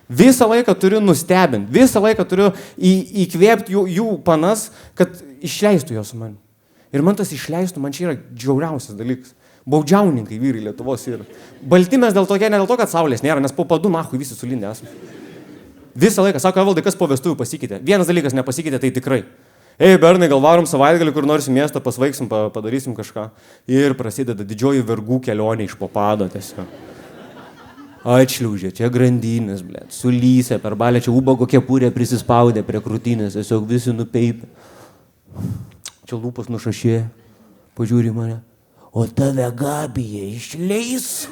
Visą laiką turiu nustebinti, visą laiką turiu įkvėpti jų panas, kad išleistų jos man. Ir man tas išleistų, man čia yra džiauriausias dalykas. Baudžiauninkai vyrai Lietuvos yra. Baltimės dėl tokia, ne dėl to, kad saulės nėra, nes po padu nahui visi sulindę esame. Visą laiką, sako Evaldai, kas po vestuvių pasikeitė. Vienas dalykas nepasikeitė, tai tikrai. Ei, bernai, gal varom savaitgalį, kur nors į miestą pasvaiksim, padarysim kažką. Ir prasideda didžioji vergų kelionė iš popado tiesiog. Atšliaužė, čia grandinės, blėt, sulysė, per balę, čia ubago kepurė prisispaudė prie krūtinės, tiesiog visi nupeipė. Čia lūpas nušašė, pažiūri mane, o tave Gabija išleis.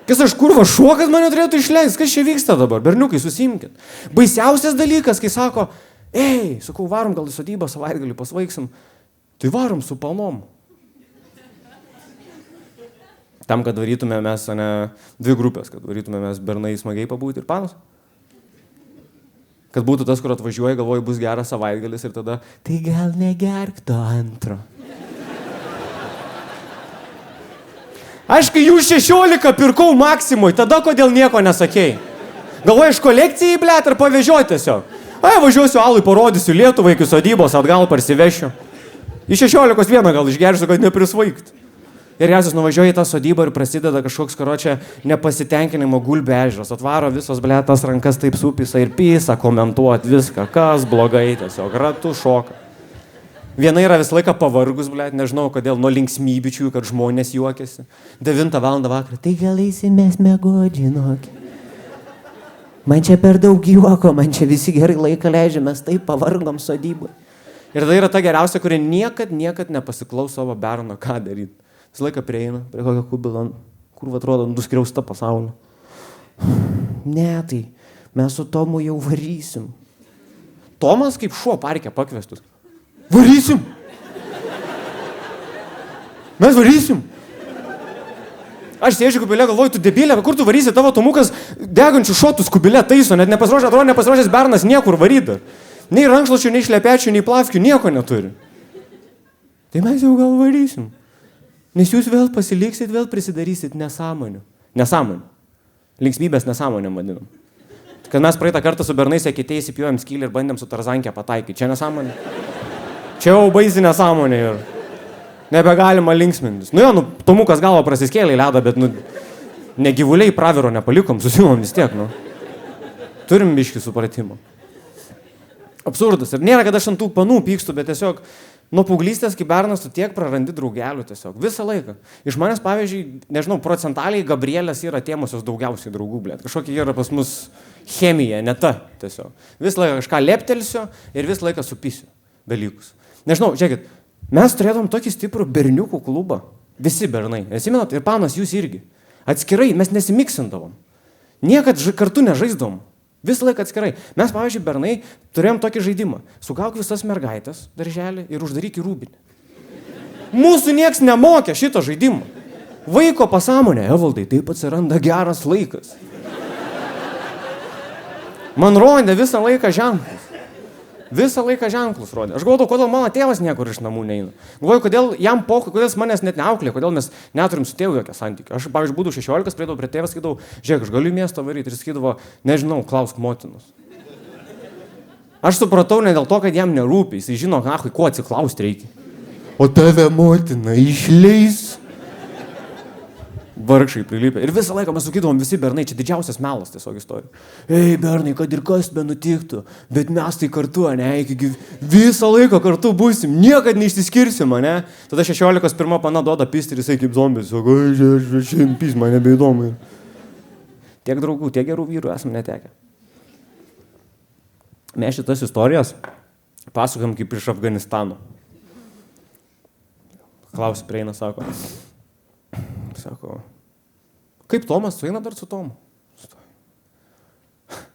Kas aš kurva, šuo, kad mane turėtų išleis, kas čia vyksta dabar, berniukai, susimkit. Baisiausias dalykas, kai sako, ei, sakau, varom gal į sodybą savaitgalį pasvaiksim, tai varom su palnom. Tam, kad varytume mes, ne, 2 grupės, kad varytume mes bernai smagiai pabūti ir panas. Kad būtų tas, kur atvažiuoja, galvoju, bus geras savaitgalis ir tada, tai gal negerk to antro. Aš kai jų 16 pirkau Maksimui, tada kodėl nieko nesakei? Galvoju, iš kolekcijai, blėt, ar pavežioti tiesiog? Ai, važiuosiu alui, parodysiu Lietuvą iki sodybos, atgal parsivešiu. Iš 16 vieną gal išgersiu, kad neprisvaigt. Ir jas nuvažiuoja į tą sodybą ir prasideda kažkoks, karočią, nepasitenkinimo gulbė ežeras. Atvaro visos, blėtas rankas taip supisa ir pisa komentuot viską, kas blogai, tiesiog ratu šoka. Viena yra visą laiką pavargus, blėt, nežinau kodėl, nuo linksmybičių, kad žmonės juokiasi. 9 valandą vakarą, tai gal eisimės miegot, žinokit. Man čia per daug juoko, man čia visi gerai laiką leidžia, mes taip pavargom sodybą. Ir tai yra ta geriausia, kuri niekad nepasiklaus savo berno, ką daryti. Visą laiką prieina prie kokio kubilo, kur atrodo nuskriausta pasaulio. Ne, tai mes su Tomu jau varysim. Tomas kaip šuo parke pakviestus. Varysim! Mes varysim! Aš sėdžiu kubilė, galvoju, tu debilė, kur tu varysi, tavo Tomukas degančių šotus kubilė taiso, net nepasiruošęs bernas niekur varyda. Nei rankšluočių, nei šlepečių, nei plavkių, nieko neturi. tai mes jau gal varysim. Nes jūs vėl pasiliksit, vėl prisidarysit nesąmonių. Nesąmonių. Linksmybės nesąmonėm vadinam. Kad mes praeitą kartą su bernais ekitėjai įsipjojom skylį ir bandėm su Tarzanke pataikyti. Čia nesąmonė. Čia jau baisi nesąmonė ir nebegalima linksmintis. Nu jo, Tomukas galva prasiskėlė į ledą, bet negyvuliai praviro nepalikom, susivom vis tiek, Turim biškį supratimą. Absurdas. Ir nėra, kad aš ant tų panų pykstu, bet tiesiog nuo paauglystės, kai bernas, tu tiek prarandi draugelių tiesiog. Visą laiką. Iš manęs, pavyzdžiui, nežinau, procentaliai Gabrielės yra tėmusios daugiausiai draugų, blėt. Kažkokia yra pas mus chemija, ne ta tiesiog. Visą laiką kažką leptelsiu ir visą laiką supysiu dalykus. Nežinau, žiūrėkit, mes turėtum tokį stiprų berniukų klubą. Visi bernai. Atsimenat, ir panas jūs irgi. Atskirai mes nesimiksindavom. Niekad kartu nežaisdavom. Visą laiką atskirai. Mes, pavyzdžiui, bernai turėjom tokį žaidimą. Sugauk visas mergaitės darželį ir uždaryk į rūbinę. Mūsų nieks nemokė šito žaidimo. Vaiko pasąmonė, Evaldai, taip atsiranda geras laikas. Man rodė visą laiką ženklus. Visą laiką ženklus rodė. Aš galvodavau, kodėl mano tėvas niekur iš namų neina. Galvoju, kodėl jis manęs net neauklė, kodėl mes neturim su tėvu jokio santykio. Aš, pavyzdžiui, būdavau 16, prieidavau prie tėvas, sakydavau, žiūrėk, aš galiu į miestą varyti ir sakydavo, nežinau, klausk motinos. Aš supratau ne dėl to, kad jam nerūpi, jis žino, ko atsiklausti reikia. O tave motina išleis. Vargšai prilipę. Ir visą laiką mes sakydavom visi bernai, čia didžiausias melas tiesiog istorija. Ei, bernai, kad ir kas be nutiktų, bet mes tai kartu, visą laiką kartu būsim, niekad neišsiskirsim, Tada 16 pana duoda pist ir jisai kaip zombis, sako, šiandien pis, man nebeįdomu. Tiek draugų, tiek gerų vyrų esam netekę. Mes šitas istorijas pasakojam kaip iš Afganistano. Klausia prieina, sako, kaip Tomas, tu eina dar su Tomu?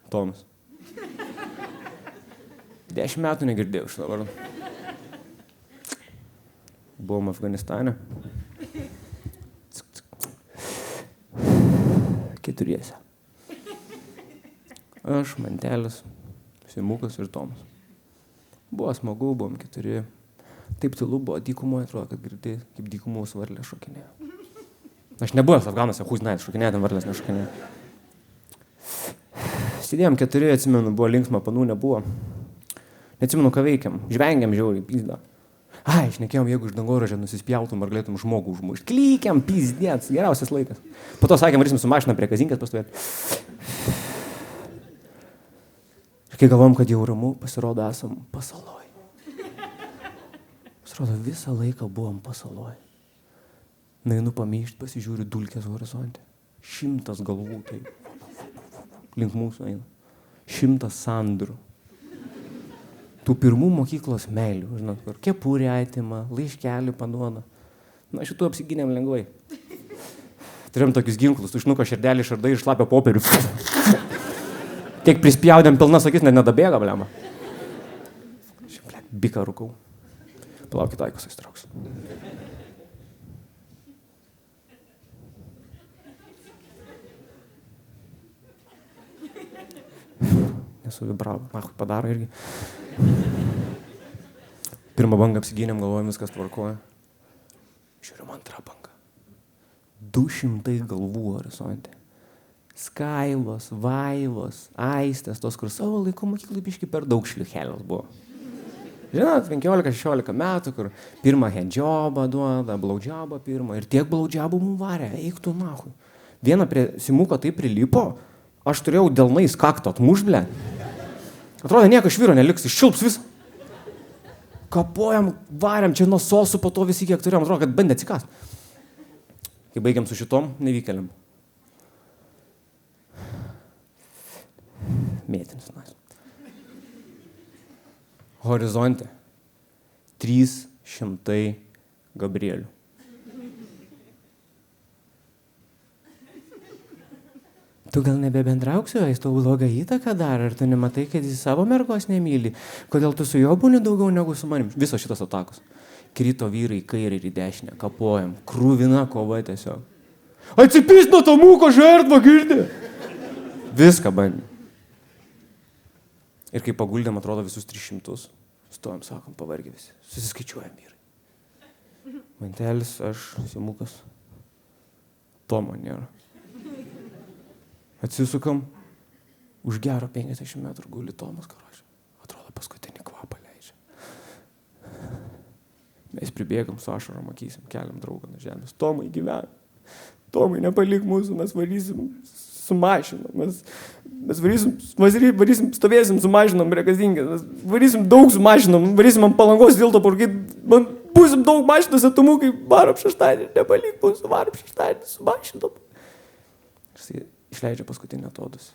Tomas. 10 metų negirdėjau šitą vardą. Buvom Afganistane. 4. Aš, Mantelis, Simukas ir Tomas. Buvo smagu, buvom 4. Taip tylu buvo, dykumoje atrodo, kad girdėjai, kaip dykumų varlė šokinėjo. Aš nebuvęs Afganuose, huznait, šokinėjo, ten varlės nešokinėjo. Sėdėjom 4, atsimenu, buvo linksma, panų nebuvo. Neatsimenu, ką veikiam. Žvengiam žiauriai, pizda. Ai, šnekėjom, jeigu iš dangoraižio nusispjautum ar galėtum žmogų užmušti. Klykiam, pizdėts, geriausias laikas. Po to sakėm, varysim su mašina prie Kazinkės pastovėti. Ir kai galvom, kad jau ramu, pasirodo, esam pasaloj. Pasirodo, visą laiką buvom pasaloj. Nainu pamyšt, pasižiūriu dulkės horizonte. 100 galvų, tai link mūsų eina. 100 sandrų. Tų pirmų mokyklos meilių, žinot, kur kepurė atima, laiškelį paduoda. Na, šitų apsigynėm lengvai. Turėjom tokius ginklus, tušinuko širdelį šardai ir šlapio popierių. Tiek prispjaudėm pilnas akis, net nedabėga, blema. Bika rūkau. Palaukit, Aikos įstrauks. Nesuvibravo, padaro irgi. Pirmą bangą apsigynėm, galvojom, viskas tvarkoja. Žiūrim, antrą bangą. 200 galvų horizonte. Skailos, Vaivos, Aistės, tos, kur savo laiku mokyklai biški per daug šliuchelios buvo. Žinot, 15-16 metų, kur pirmą handjobą duoda, blaudžiabą pirmą ir tiek blaudžiabų mum varė, eik tu nahui. Vieną prie Simuko taip prilipo, aš turėjau delnais kaktą atmušblę. Atrodo, nieko švyro neliks, iššilps visą. Kapojam, varėm, čia nuo sosų, po to visi kiek turėjom, atrodo, kad bandė atsikast. Kai baigiam su šitom, nevykeliam. Mėtinis, nais. Horizonte 300 Gabrielių. Tu gal nebebendrauksiu, jis tau blogą įtaką daro, ar tu nematai, kad jis savo mergos nemyli? Kodėl tu su juo būni daugiau negu su manim? Visos šitos atakos. Krito vyrai į kairę ir į dešinę, kapojam, krūvina kova tiesiog. Atsipys nuo Tomuko žertvą, girdė! Viską bandė. Ir kai paguldėm, atrodo, visus 300, stovim, sakom, pavargė visi. Susiskaičiuojam vyrai. Mantelis, aš, Simukas. Tomo nėra. Atsisukam, už gero 50 metrų guli Tomas, karoči. Atrodo, paskutinį kvapą leidžia. Mes pribėgam su ašarom akysim, keliam draugą nuo žemės. Tomai gyvena. Tomai, nepalik mūsų, mes varysim su mašina. Mes varysim, stovėsim su mašinom prie Kazinkės. Mes varysim daug su mašinom, varysim ant Palangos tilto, porque man būsim daug mašinos atomukai, varom šeštadienį, nepalik mūsų, varom šeštadienį su mašinom. Ir išleidžia paskutinį atodus.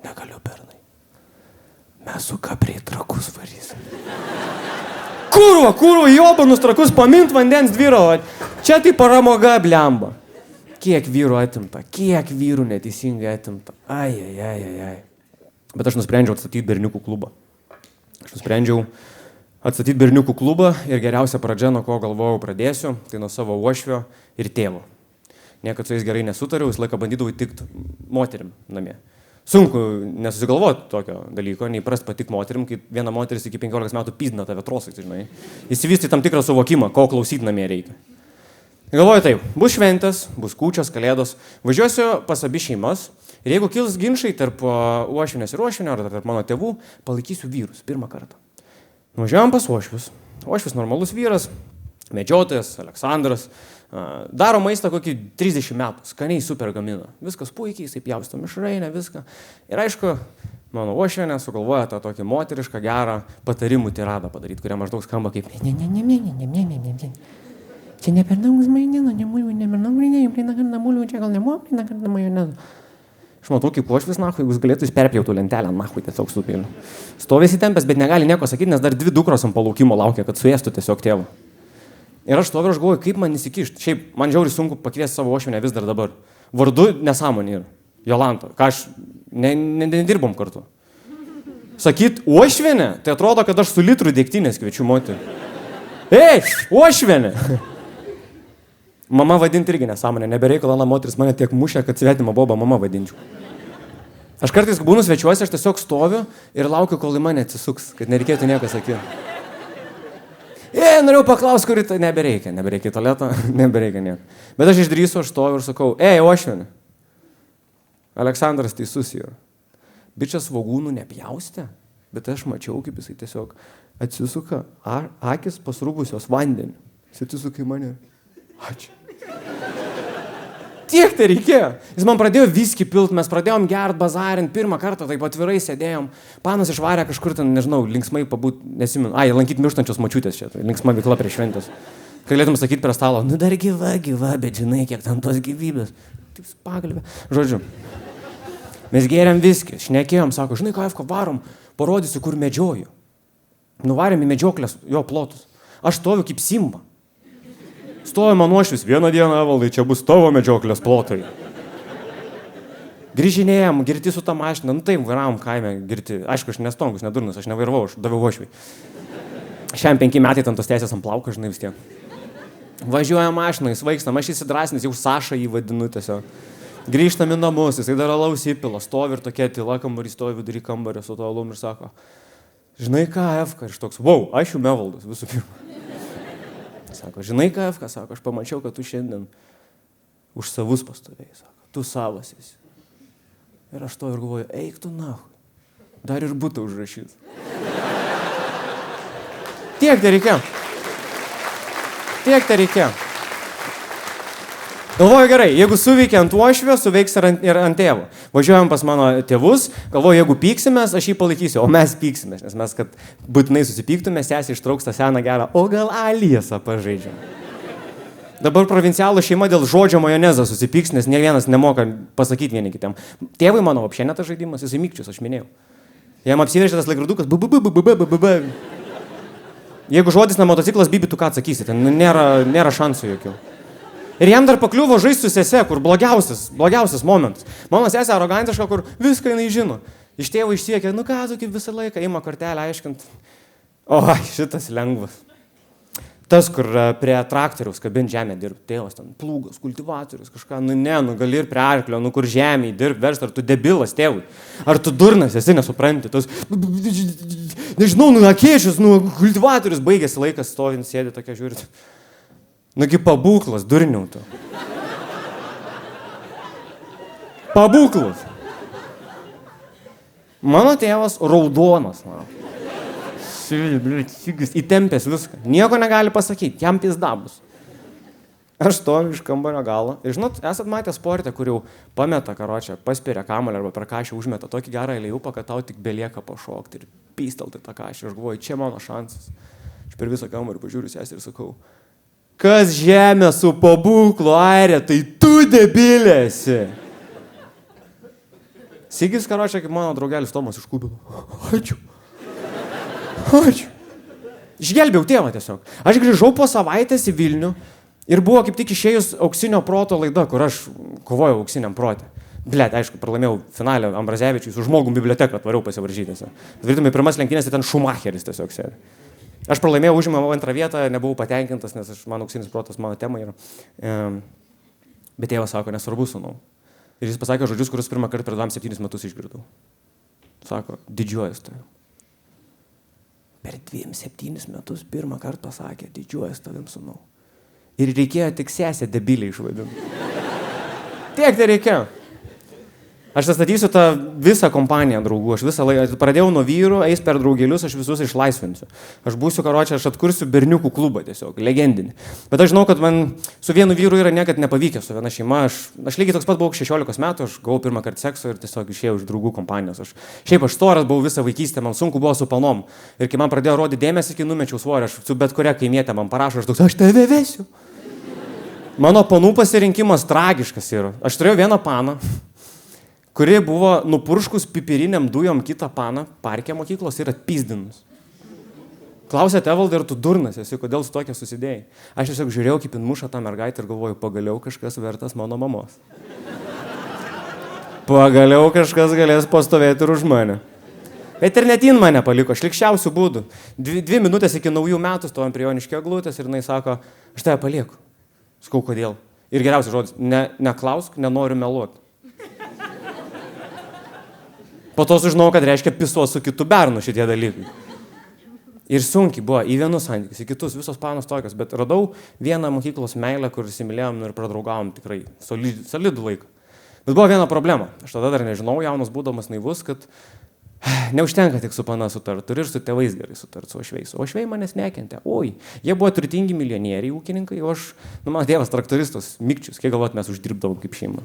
Negaliu, bernai. Mes su kapriai trakus varysim. Kurva, jobanus trakus, pamint vandens dviro. Čia tai paramoga, blemba. Kiek vyrų atimta, kiek vyrų neteisingai atimta. Ai. Bet aš nusprendžiau atstatyti berniukų klubą. Ir geriausia pradžia, nuo ko galvojau pradėsiu, tai nuo savo uošvio ir tėvo. Niekad su jais gerai nesutariau, visą laiką bandydavau įtikti moterim namie. Sunku nesusigalvoti tokio dalyko, neįprast patik moterim, kai viena moteris iki 15 metų pizdina tave trosai, žinai. Įsivysti tam tikrą suvokimą, ko klausyti namie reikia. Galvoju taip, bus šventės, bus kūčios, kalėdos, važiuosiu pas abi šeimas ir jeigu kils ginčai tarp uošvinės ir uošvinio ar tarp mano tėvų, palaikysiu vyrus pirmą kartą. Nuvažiuojam pas uošvius. Uošvis normalus vyras, medžiotojas, Aleksandras. Daro maistą kokį 30 metų, skaniai super gamina. Viskas puikiai, jisai pjausto mišrainę, viską. Ir aišku, mano uošvienė sugalvoja tą tokį moterišką gerą patarimų tiradą padaryti, kuria maždaug skamba kaip ne. Čia ne per daug majonezų, čia gal nemoka majonezų. Aš matau, kaip uošvis, nahui, jeigu galėtų jis perpjautų lentelę, nahui, tiesiog supėliu. Stovės įtempęs, bet negali nieko sakyti, nes dar 2 dukros ant palaukimo laukia, kad suėstų tiesiog tėvą. Ir aš stoviu, aš galvoju, kaip man įsikišti. Šiaip, man žiauriai sunku pakviesti savo uošvienę vis dar dabar. Vardu nesąmonė yra. Jolanta. Ką aš... Nedirbom kartu. Sakyt, uošvienė? Tai atrodo, kad aš su litru degtinės kviečiu moterį. Ei, uošvienė! Mama vadinti irgi nesąmonė. Nebereikalo, moteris mane tiek mušė, kad svetimą bobą mama vadinčiau. Aš kartais būnu svečiuose, aš tiesiog stoviu ir laukiu, kol į mane atsisuks, kad nereikėtų nieko sakyti. Norėjau paklausti, kurį tai nebereikia į tualetą, nebereikia nieko. Bet aš išdrįsiu, aš stoviu ir sakau, uošvienė, Aleksandras teisus yra. Bičias svogūnų nepjaustė, bet aš mačiau, kaip jisai tiesiog atsisuka, akis pasrūbusios vandeniu. Jis atsisuka į mane. Ačiū. Tiek tai reikėjo. Jis man pradėjo viskį pilt, mes pradėjom gert, bazarint, pirmą kartą taip atvirai sėdėjom. Panas išvarė kažkur ten, nežinau, linksmai pabūt, nesimenu. Lankyti mirštančios močiutės čia, tai linksma veikla prie šventės. Galėtum sakyti prie stalo, dar gyva, bet žinai, kiek ten tos gyvybės. Taip pagalbė. Žodžiu, mes gėrėm viskį, šnekėjom, sako, žinai, ką varom, parodysiu, kur medžioju. Nuvarėm į medžioklės jo plotus. Aš stoviu kaip Simba. Stovi man uošvis, vieną dieną, Evaldai, čia bus tavo medžioklės plotai. Grįžinėjom, girti su tą mašiną, taip, vairavom kaime, girti. Aišku, aš nestongus, nedurnas, aš nevairavau, aš daviau uošviai. Šiam 5 metai ten tos teisės ant plauko, žinai, vis tiek. Važiuojam mašiną, jis vaikstam, aš įsidrasnis, jau Saša jį vadinu tiesiog. Grįžtam į namus, jisai dar alaus įpila, stovi ir tokia tyla kambarį, stovi vidury kambario su to alum ir sako, žinai ką, Efka, ir toks, aš jums Evaldas visų pirma. Sako, žinai ką, Efka, sako, aš pamačiau, kad tu šiandien už savus pastovėjai, sako, tu savas esi. Ir aš to ir galvoju, eik tu nahui, dar ir būtų užrašys. Tiek tai reikėjo. Galvoju, gerai, jeigu suveikia ant uošvio, suveiks ir ant tėvo. Važiuojam pas mano tėvus, galvoju, jeigu pyksimės, aš jį palaikysiu, o mes pyksimės, nes mes, kad būtinai susipyktume, sesė ištrauks tą seną gerą, o gal aliesą pažaidžiam. Dabar provincialų šeima dėl žodžio majonezą susipyks, nes ne vienas nemoka pasakyti vieni kitiem. Tėvui mano apšė net tas žaidimas, jisai mykčius, aš minėjau. Jam apsiveršė tas laikrodukas, Jeigu žodis na motociklas, bibi, tu ką atsakysi, ten nėra šansų jokių. Ir jam dar pakliuvo žaisti su sese, kur blogiausias momentas. Mano sesė arogantiška, kur viską jinai žino. Iš tėvo išsiekė, ką tu kaip visą laiką, ima kortelę aiškint. Šitas lengvas. Tas, kur prie traktoriaus kabint žemę dirbti, tėvas ten plūgas, kultivatorius, kažką, gali ir prie arklio, kur žemėj dirbti, versti, ar tu debilas, tėvui, ar tu durnas, esi nesupranti, tas, nežinau, akėčius, kultivatorius, baigėsi laikas, stovint, sėdi tokia žiūrėti. Nugi pabūklas, durniau tu. Pabūklas. Mano tėvas raudonas, įtempęs viską. Nieko negali pasakyti, jam pizdabus. Aš stoviu iš kambario galo. Ir žinot, esat matę sportę, kur jau pameta karočią, paspiria kamuolį arba per kažį užmeta tokį gerą eilėjupą, kad tau tik belieka pašokti ir pystelti tą kažį. Aš galvoju, čia mano šansas. Aš per visą kambarį pažiūriu sesę ir sakau, kas žemė su pabūklu airė, tai tu debilėsi. Sigis karočią, kaip mano draugelis Tomas iš Kubino. Ačiū. Išgelbėjau tėvą tiesiog. Aš grįžau po savaitės į Vilnių ir buvo kaip tik išėjus Auksinio proto laida, kur aš kovojau auksiniam protė. Blet, aišku, pralaimėjau finalę Ambrazevičiui, su žmogum biblioteką atvariau pasivaržytis. Atvirtumai pirmas lenktynės, tai ten Šumacheris tiesiog sėdi. Aš pralaimėjau, užėmiau antrą vietą, nebuvau patenkintas, nes man auksinis protas mano tema yra. Bet tėvas sako, nesvarbu, sūnau. Ir jis pasakė žodžius, kuriuos pirmą kartą per 27 metus išgirdau. Sako, didžiuojas tavim. Per 27 metus pirmą kartą pasakė, didžiuojas tavim, sūnau. Ir reikėjo tik sesę debiliai išvadinti. Tiek tai reikėjo. Aš statysiu tą visą kompaniją draugų, aš visą laiką pradėjau nuo vyrų, eis per draugėlius, aš visus išlaisvinsiu. Aš būsiu, karočią, aš atkursiu berniukų klubą tiesiog, legendinį. Bet aš žinau, kad man su vienu vyru yra niekad nepavykęs, su viena šeima. Aš lygiai toks pat buvau 16 metų, aš gavau pirmą kartą sekso ir tiesiog išėjau iš draugų kompanijos. Šiaip aš storas buvau visą vaikystę, man sunku buvo su panom. Ir kai man pradėjo rodyti dėmesį, kai numečiau svorį, aš su bet kuria kaimietė man parašo, aš tave vesiu. Mano panų pasirinkimas tragiškas yra. Aš turėjau vieną paną, kuri buvo nupurškus pipiriniam dujom kitą paną parke mokyklos ir atpizdinus. Klausė Evaldai, ar tu durnas esi, kodėl su tokia susidėjai? Aš tiesiog žiūrėjau, kaip muša tą mergaitę ir galvoju, pagaliau kažkas vertas mano mamos. Pagaliau kažkas galės pastovėti ir už mane. Bet ir net jin mane paliko, šlikščiausių būdų. 2 minutės iki naujų metų stovim prie Joniškio eglutės ir jinai sako, aš tave palieku. Sakau, kodėl? Ir geriausias žodis, neklausk, nenoriu meluoti. Po to sužinau, kad reiškia pisuos su kitu bernu šitie dalykai. Ir sunkiai buvo į vienus santykius, į kitus, visos panos tokios, bet radau vieną mokyklos meilę, kur įsimylėjom ir pradraugavom tikrai solidų laiką. Bet buvo viena problema. Aš tada dar nežinau, jaunas būdamas naivus, kad neužtenka tik su pana sutart, turi ir su tėvais gerai sutart, su ošveis. O ošvei manęs nekentė. Oi, jie buvo turtingi milijonieriai, ūkininkai, o aš, mano tėvas traktoristas, mikčius, kiek galvot mes uždirbdavom kaip šeima.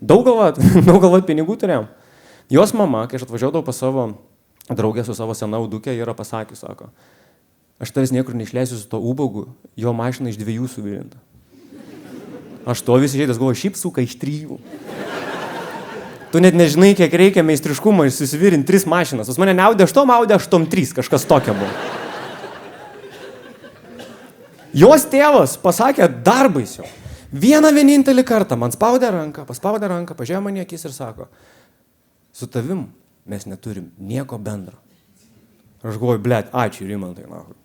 Daug galvot pinigų turėjom. Jos mama, kai aš atvažiuodavau pas savo draugę su savo sena audukė, yra pasakius, sako, aš tavęs niekur neišleisiu su to ubogu, jo mašina iš 2 suvirinta. Aš to visi žaidęs galvoju, šiaip suka iš 3. Tu net nežinai, kiek reikia meistriškumo susivirinti 3 mašinas. Pas mane neaudė 8, 3, kažkas tokia buvo. Jos tėvas pasakė dar baisiau. Vieną vienintelį kartą man paspaudė ranką, pažiūrėjo man į akis ir sako, su tavim mes neturim nieko bendro. Aš galvoju, blet, ačiū Rimantai, nahui.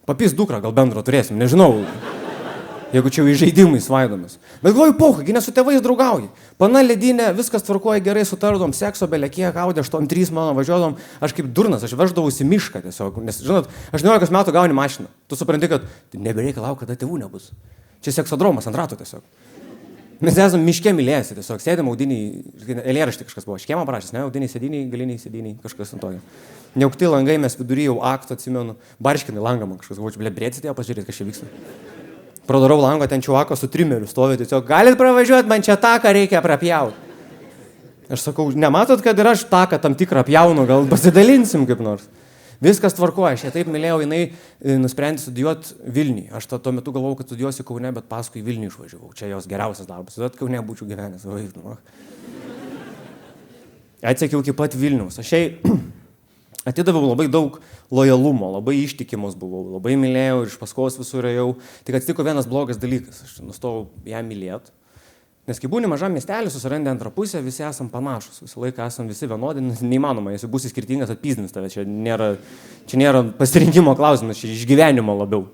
Papys dukrą, gal bendro turėsim, nežinau, jeigu čia jau į žaidimai svaidomis. Bet galvoju, poha, gi ne su tėvais draugauji. Pana ledinė, viskas tvarkoja gerai, sutardom, sekso, belekiek, audė, 8-3 mano važiuodom. Aš kaip durnas, aš veždavausi mišką tiesiog, nes, žinot, 18 metų gauni mašiną. Tu supranti, kad nebereikia lauk, kada tėvų nebus. Čia seksodromas ant rato tiesiog. Mes esame miške mylėjęsi tiesiog, sėdėm audiniai, eilėraštį kažkas buvo, škėmą parašęs, ne, audiniai sėdiniai, galiniai sėdiniai, kažkas ant tojo. Neaukti langai, mes vidury jau aktą atsimenu, barškinai langą man kažkas, galvočiau, ble, brėdsit ją pažiūrėti, kas čia vyksta. Pradarau langą, ten čiuvako su trimeriu stovi, tiesiog, galit pravažiuoti, man čia taką reikia prapjauti. Aš sakau, nematot, kad ir aš taką tam tikrą pjaunu, gal pasidalinsim kaip nors. Viskas tvarkoja, aš ją taip mylėjau, jinai nusprendė studijuoti Vilniui. Aš tuo metu galvojau, kad studijuosiu Kaune, bet paskui Vilniui išvažiavau. Čia jos geriausias darbas. Bet Kaune būčiau gyvenęs. Atsekiau iki pat Vilniaus. Aš jai atidaviau labai daug lojalumo, labai ištikimus buvau, labai mylėjau ir iš paskos visur ėjau. Tik atsitiko vienas blogas dalykas. Aš nustojau ją mylėti. Nes kai būni mažam miestelį, susirandė antrą pusę, visi esam panašus, visą laiką esam visi vienodi, neįmanoma, jeigu būsi skirtingas, atpizdins tave, čia nėra pasirinkimo klausimas, čia išgyvenimo labiau.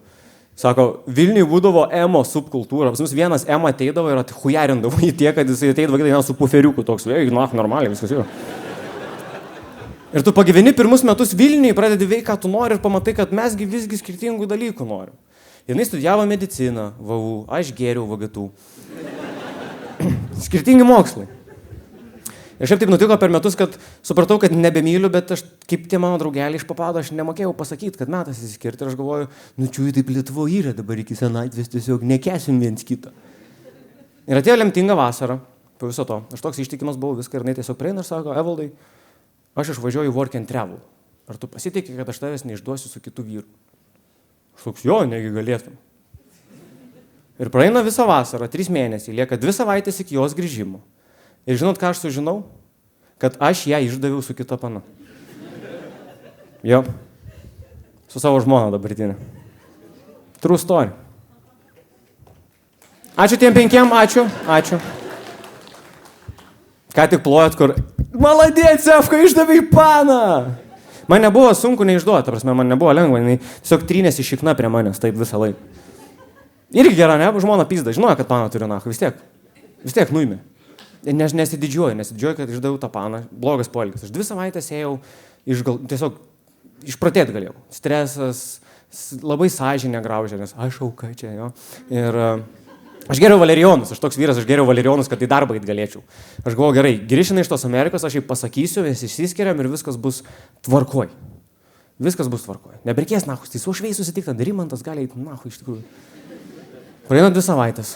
Sako, Vilniui būdavo emo subkultūra. Pas mus vienas emo ateidavo ir athujarindavo į tiek, kad jisai ateidavo kitą dieną su puferiuku toks. Normaliai, viskas yra. Ir tu pagyveni pirmus metus Vilniui, pradedi veikti, ką tu nori ir pamatai, kad mesgi visgi skirtingų dalykų norim. Jinai studijavo mediciną, VU, aš gėriau VGTU. Skirtingi mokslai. Ir šiaip taip nutiko per metus, kad supratau, kad nebemyliu, bet aš, kaip tie mano draugeliai iš Papado, aš nemokėjau pasakyti, kad metas įsiskirti. Ir aš galvoju, čiui taip Lietuvoje yra dabar iki senatvės, tiesiog nekesim viens kitą. Ir atėjo lemtinga vasara, po viso to. Aš toks ištikimas buvau, viską ir jinai tiesiog prieina ir sako, Evaldai, aš išvažiuoju work and travel. Ar tu pasitikė, kad aš tavęs neišduosiu su kitu vyru? Aš toks, jo, negi galėtum. Ir praeina visą vasarą, 3 mėnesiai, lieka 2 savaitės iki jos grįžimo. Ir žinot, ką aš sužinau? Kad aš ją išdaviau su kita pana. Jo. Su savo žmona dabartinė. True story. Ačiū tiem 5, ačiū. Ką tik plojat, kur... Maladėt, Sefka, išdavai paną! Man nebuvo sunku neišduoti, prasme, man nebuvo lengva, jinai tiesiog trynėsi šikna prie manęs, taip visą laiką. Irgi gera, ne? Žmona pizda, žinojo, kad paną turiu nahu, vis tiek nuimė. Nesididžiuoju, kad išdaviau tą paną, blogas poelgis. Aš 2 savaitės ėjau, tiesiog išpratėt galėjau. Stresas, labai sąžinė graužė, nes aš auka čia, jo. Ir aš geriau valerijonus, aš toks vyras, aš geriau valerijonus, kad į darbą eit galėčiau. Aš galvoju, gerai, grįžinai iš tos Amerikos, aš jai pasakysiu, mes išsiskiriam ir viskas bus tvarkoj. Viskas bus tvarkoj. Neberkės nahus, tai su šveis susitikti, Rimantas gali eiti nahu iš tikrųjų. Praeina 2 savaitės.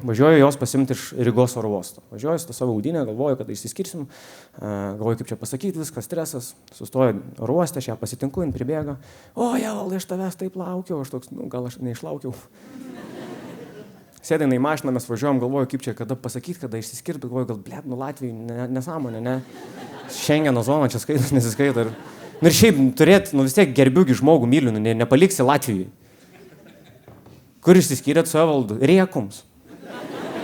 Važiuoju jos pasimti iš Rygos oro uosto. Važiuoju su savo audinę, galvoju, kad išsiskirsim. Galvoju, kaip čia pasakyti, viskas stresas. Sustoju oro uoste, aš ją pasitinku, jin pribėga. O, Evaldai, aš tavęs taip laukiau. Aš toks, gal aš neišlaukiau. Sėdai į mašiną, mes važiuojam, galvoju, kaip čia kada pasakyti, kada išsiskirti. Galvoju, gal, Latvijai nesąmonė, ne? Šengeno zona čia skaitos, nesiskaito. Ir šiaip turėt, vis tiek gerbiugi žmogų myliu, nepaliksi Latvijai. Kur išsiskyrėt su Evaldu? Riekums.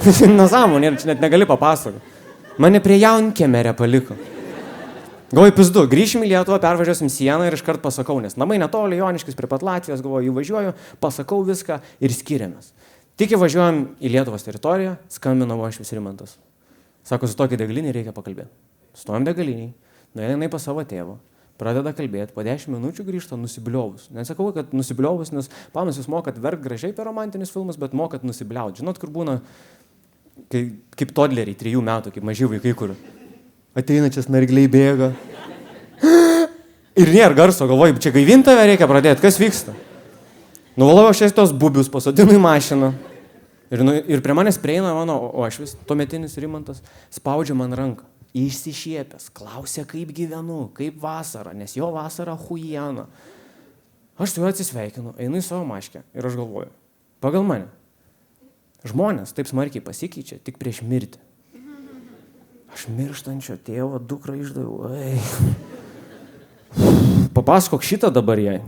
Nesąmonė, čia net negali papasakoti. Mane prie Jaunkemerė paliko. Galvoju, pizdu, grįšim į Lietuvą, pervažiuosim sieną ir iškart pasakau, nes namai netoli, Joniškis prie pat Latvijos, galvoju, įvažiuoju, pasakau viską ir skiriamės. Tik įvažiuojam į Lietuvos teritoriją, skambinau aš vis Rimantas. Sako, su tokį degalinį reikia pakalbėti. Stojam degaliniai, nueina į savo tėvą. Pradeda kalbėti, po 10 minučių grįžta nusibliovus. Nesakau, kad nusibliovus, nes panas jūs mokat verkt gražiai per romantinius filmus, bet mokat nusibliauti. Žinot, kur būna, kaip todleriai, 3 metų, kaip maži vaikai, kur ateina čia snargliai bėga. Ir nėra garso, galvoju, čia gaivintave reikia pradėti, kas vyksta? Nuvalau aš tos bubius, pasodinu į mašiną. Ir prie manęs prieina mano uošvis, tuometinis Rimantas, spaudžia man ranką. Išsišiepęs, klausia, kaip gyvenu, kaip vasara, nes jo vasara hujena. Aš su juo atsisveikinu, einu į savo maškę ir aš galvoju, pagal mane, žmonės taip smarkiai pasikeičia tik prieš mirtį. Aš mirštančio tėvo dukrą išdaviau. Papasakok šitą dabar jai.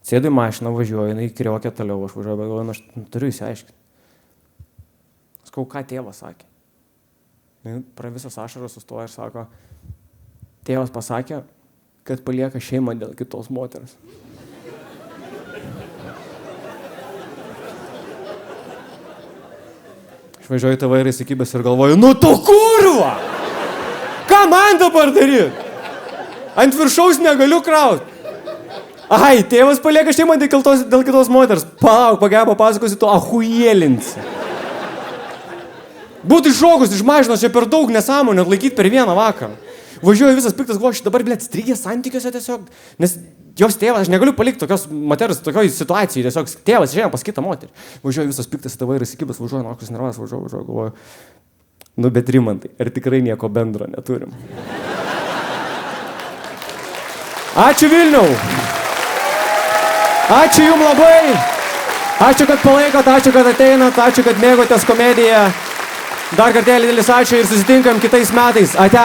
Sėdu į mašiną, važiuoju, jinai kriokia toliau, aš važiuoju, bet galvoju, aš turiu įsiaiškinti. Sakau, ką tėvas sakė. Pra visas ašaras sustoja ir sako, tėvas pasakė, kad palieka šeimą dėl kitos moters. Aš važiuoju tėvą ir įsikibęs ir galvoju, nu tu kurva! Ką man dabar daryti? Ant viršaus negaliu krauti. Ai, tėvas palieka šeimą dėl kitos moters. Palauk, papasakosiu, tu ahujėlinsi. Būtų iššokus iš mašinos, čia per daug nesąmonę atlaikyti per vieną vakarą. Važiuoju visas piktas, galvoju, dabar, strigė santykiuose tiesiog, nes jos tėvas, aš negaliu palikti tokios moters, tokioj situacijai, tiesiog tėvas išėjo pas kitą moterį. Važiuoju visas piktas, tėvai ir įsikibęs, važiuoju, nakus nervas, važiuoju, galvoju, bet Rimantai, ar tikrai nieko bendro neturim. Ačiū Vilniau! Ačiū jum labai! Ačiū, kad palaikot, ačiū, kad ateinat, ačiū, kad mėgotės komediją. Dar kartelį didelis ačiū ir susitinkam kitais metais. Ate.